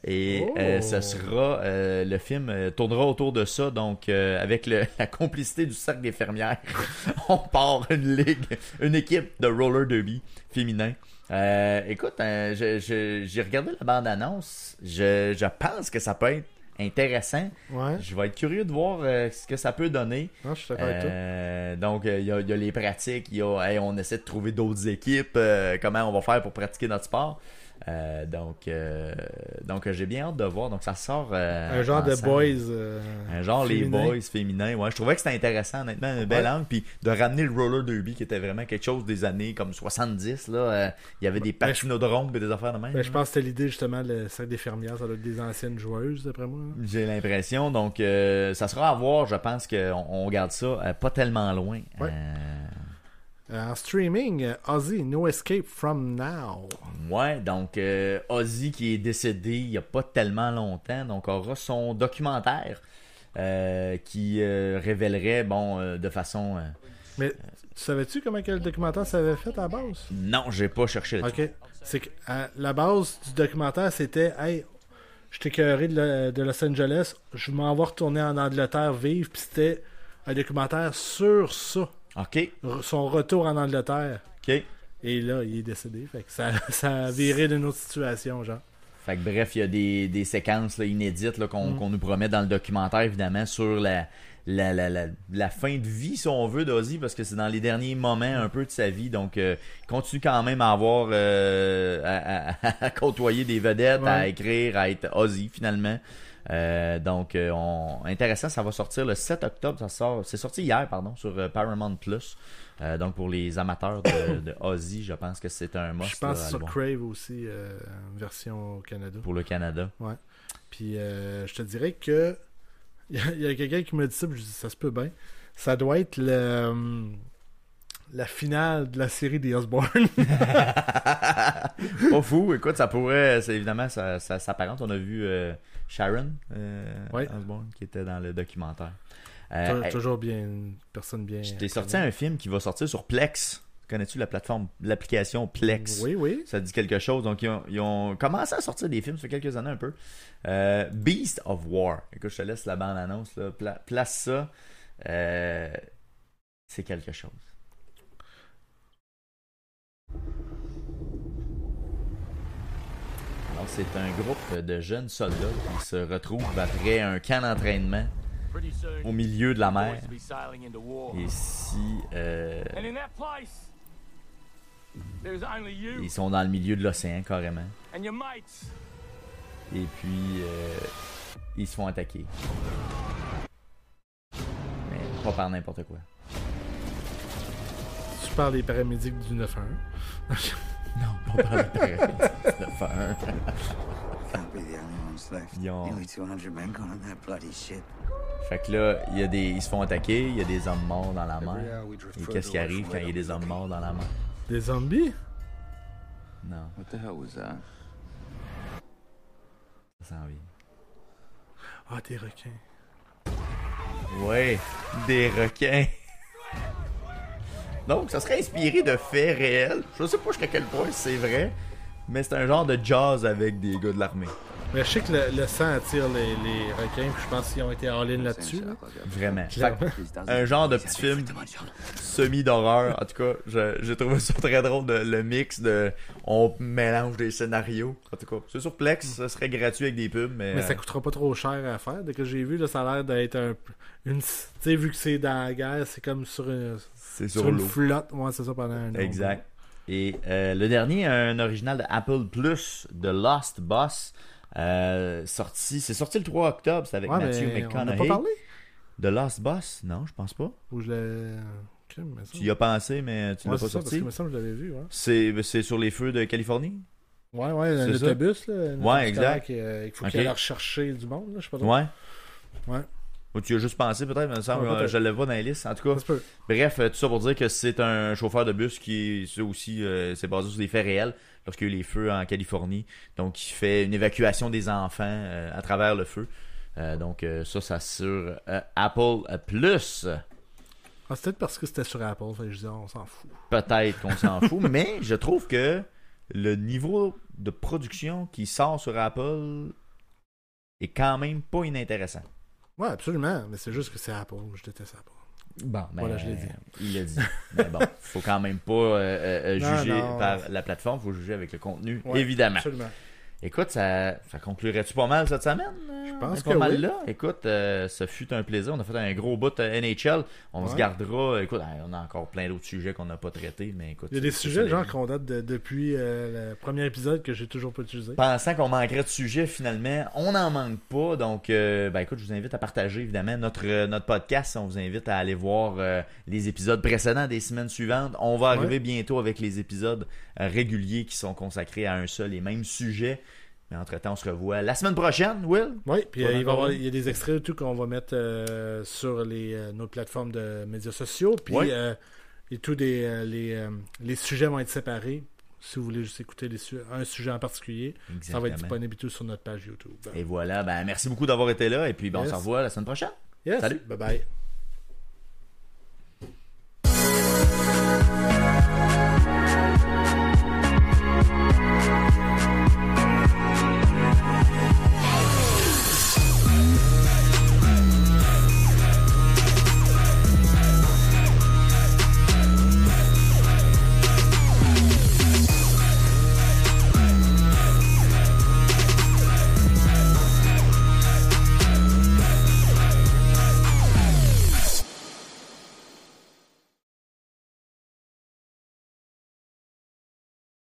Et ce sera le film tournera autour de ça, donc avec la complicité du cercle des fermières. On part une équipe de roller derby féminin. Écoute, j'ai regardé la bande-annonce. Je pense que ça peut être intéressant. Ouais. Je vais être curieux de voir ce que ça peut donner. Non, je suis d'accord avec toi. Donc, il y a les pratiques. On essaie de trouver d'autres équipes. Comment on va faire pour pratiquer notre sport. Donc j'ai bien hâte de voir. Donc ça sort un genre ensemble. de boys un genre féminin. Les boys féminins. Ouais, je trouvais que c'était intéressant, honnêtement, un bel angle. Puis de ramener le roller derby qui était vraiment quelque chose des années comme 70 là. Il y avait des patinodromes et des affaires de même. Ben, je pense que c'était l'idée justement, le cercle des fermières, ça doit être des anciennes joueuses d'après moi. J'ai l'impression. Donc ça sera à voir. Je pense qu'on garde ça pas tellement loin. Ouais. En streaming, Ozzy, No Escape From Now. Ouais, donc Ozzy qui est décédé il n'y a pas tellement longtemps, donc aura son documentaire qui révélerait, de façon... Mais savais-tu comment que le documentaire s'avait fait à la base? Non, j'ai pas cherché là-dessus. Ok. C'est que la base du documentaire, c'était hey, je t'ai écœuré de Los Angeles, je m'en vais retourner en Angleterre vivre, puis c'était un documentaire sur ça. OK. Son retour en Angleterre. OK. Et là, il est décédé. Fait que ça a viré d'une autre situation, genre. Fait que bref, il y a des séquences là, inédites là, qu'on nous promet dans le documentaire, évidemment, sur la fin de vie, si on veut, d'Ozzy, parce que c'est dans les derniers moments un peu de sa vie. Donc, il continue quand même à avoir à côtoyer des vedettes, à écrire, à être Ozzy, finalement. Donc intéressant, ça va sortir le 7 octobre, c'est sorti hier, pardon, sur Paramount Plus. Donc pour les amateurs de Ozzy, je pense que c'est un must. Je pense là, à sur le voir. Crave aussi, version au Canada. Pour le Canada. Ouais. Puis je te dirais que il y a quelqu'un qui m'a dit ça, puis je dis ça se peut bien. Ça doit être la finale de la série des Osborne. Pas fou, écoute, ça pourrait, évidemment, ça s'apparente. On a vu Sharon Ouais. Osbourne qui était dans le documentaire. Toujours bien, une personne bien. Je t'ai sorti un film qui va sortir sur Plex. Connais-tu l'application Plex? Oui, oui. Ça dit quelque chose. Donc, ils ont commencé à sortir des films, ça fait quelques années un peu. Beast of War. Écoute, je te laisse la bande-annonce. Là. Place ça. C'est quelque chose. Alors, c'est un groupe de jeunes soldats qui se retrouvent après un camp d'entraînement au milieu de la mer. Et si ils sont dans le milieu de l'océan carrément. Et puis ils se font attaquer. Mais pas par n'importe quoi. Tu parles des paramédics du 911. Non, pas par n'importe quoi. Can't be the only ones left. Ils ont- Nearly 200 men gone on that bloody ship. Fait que là, ils se font attaquer, il y a des hommes morts dans la mer. Et qu'est-ce qui arrive quand il y a des hommes morts dans la mer? Des zombies? Non, What the hell was that? ça s'en vient. Ah, des requins. Ouais, des requins. Donc, ça serait inspiré de faits réels. Je sais pas jusqu'à quel point c'est vrai, mais c'est un genre de jazz avec des gars de l'armée. Mais je sais que le sang attire les requins, puis je pense qu'ils ont été all-in là-dessus. Là. Vraiment. Clairement. Fait que, un genre de petit film semi-d'horreur. En tout cas, j'ai trouvé ça très drôle, le mix de... On mélange des scénarios. En tout cas, c'est sur Plex, ça serait gratuit avec des pubs, mais... Mais ça coûtera pas trop cher à faire. Dès que j'ai vu, là, ça a l'air d'être une... Tu sais, vu que c'est dans la guerre, c'est comme sur c'est sur sur une l'eau. flotte. Ouais, c'est ça, pendant un an. Exact. Et le dernier, un original de Apple Plus, The Lost Boss, c'est sorti le 3 octobre, c'est avec Ouais, Matthew mais on n'a McConaughey. pas parlé? The Lost Boss? Non, je pense pas. Ou je l'ai... Ok, mais ça... Tu y as pensé, mais tu Ouais, l'as c'est pas ça, parce sorti. que me semble que je l'avais vu, ouais. C'est sur les feux de Californie? Ouais, un C'est ça? autobus, là. un Ouais, autobus exact. scolaire il faut Ok. qu'il aille rechercher du monde, là, je sais pas trop. Ouais. Ouais. Ou tu y as juste pensé peut-être, mais il me semble Ouais, peut-être. je l'ai pas dans la liste. En tout cas, Ça se peut. bref, tout ça pour dire que c'est un chauffeur de bus qui, ça aussi, c'est basé sur des faits réels lorsqu'il y a eu les feux en Californie. Donc, il fait une évacuation des enfants à travers le feu. Donc, ça sur Apple Plus. Ah, c'est peut-être parce que c'était sur Apple, fait que je dis, on s'en fout. Peut-être qu'on s'en fout, mais je trouve que le niveau de production qui sort sur Apple est quand même pas inintéressant. Ouais, absolument, mais c'est juste que c'est Apple, je déteste Apple. Bon, ben, Voilà, je l'ai dit. Il l'a dit. Mais bon, faut quand même pas juger non. par la plateforme, faut juger avec le contenu, Ouais, évidemment. Absolument. Écoute, ça conclurait-tu pas mal cette semaine? Je pense pas que mal oui. là. Écoute, ça fut un plaisir. On a fait un gros bout NHL. On se Ouais. gardera. Écoute, on a encore plein d'autres sujets qu'on n'a pas traités, mais écoute. Il y a des c'est sujets, ça, genre, qu'on date depuis le premier épisode que j'ai toujours pas utilisé. Pensant qu'on manquerait de sujets, finalement, on n'en manque pas. Donc, ben écoute, je vous invite à partager, évidemment, notre podcast. On vous invite à aller voir les épisodes précédents des semaines suivantes. On va arriver bientôt avec les épisodes réguliers qui sont consacrés à un seul et même sujet. Mais entre-temps, on se revoit la semaine prochaine, Will. Oui, puis Pas encore. il y a des extraits et tout qu'on va mettre sur nos plateformes de médias sociaux. Puis Ouais. et tout les sujets vont être séparés. Si vous voulez juste écouter un sujet en particulier, ça va être Exactement. disponible tout sur notre page YouTube. Et voilà, ben merci beaucoup d'avoir été là. Et puis, ben, on Yes. se revoit la semaine prochaine. Yes. Salut. Bye bye.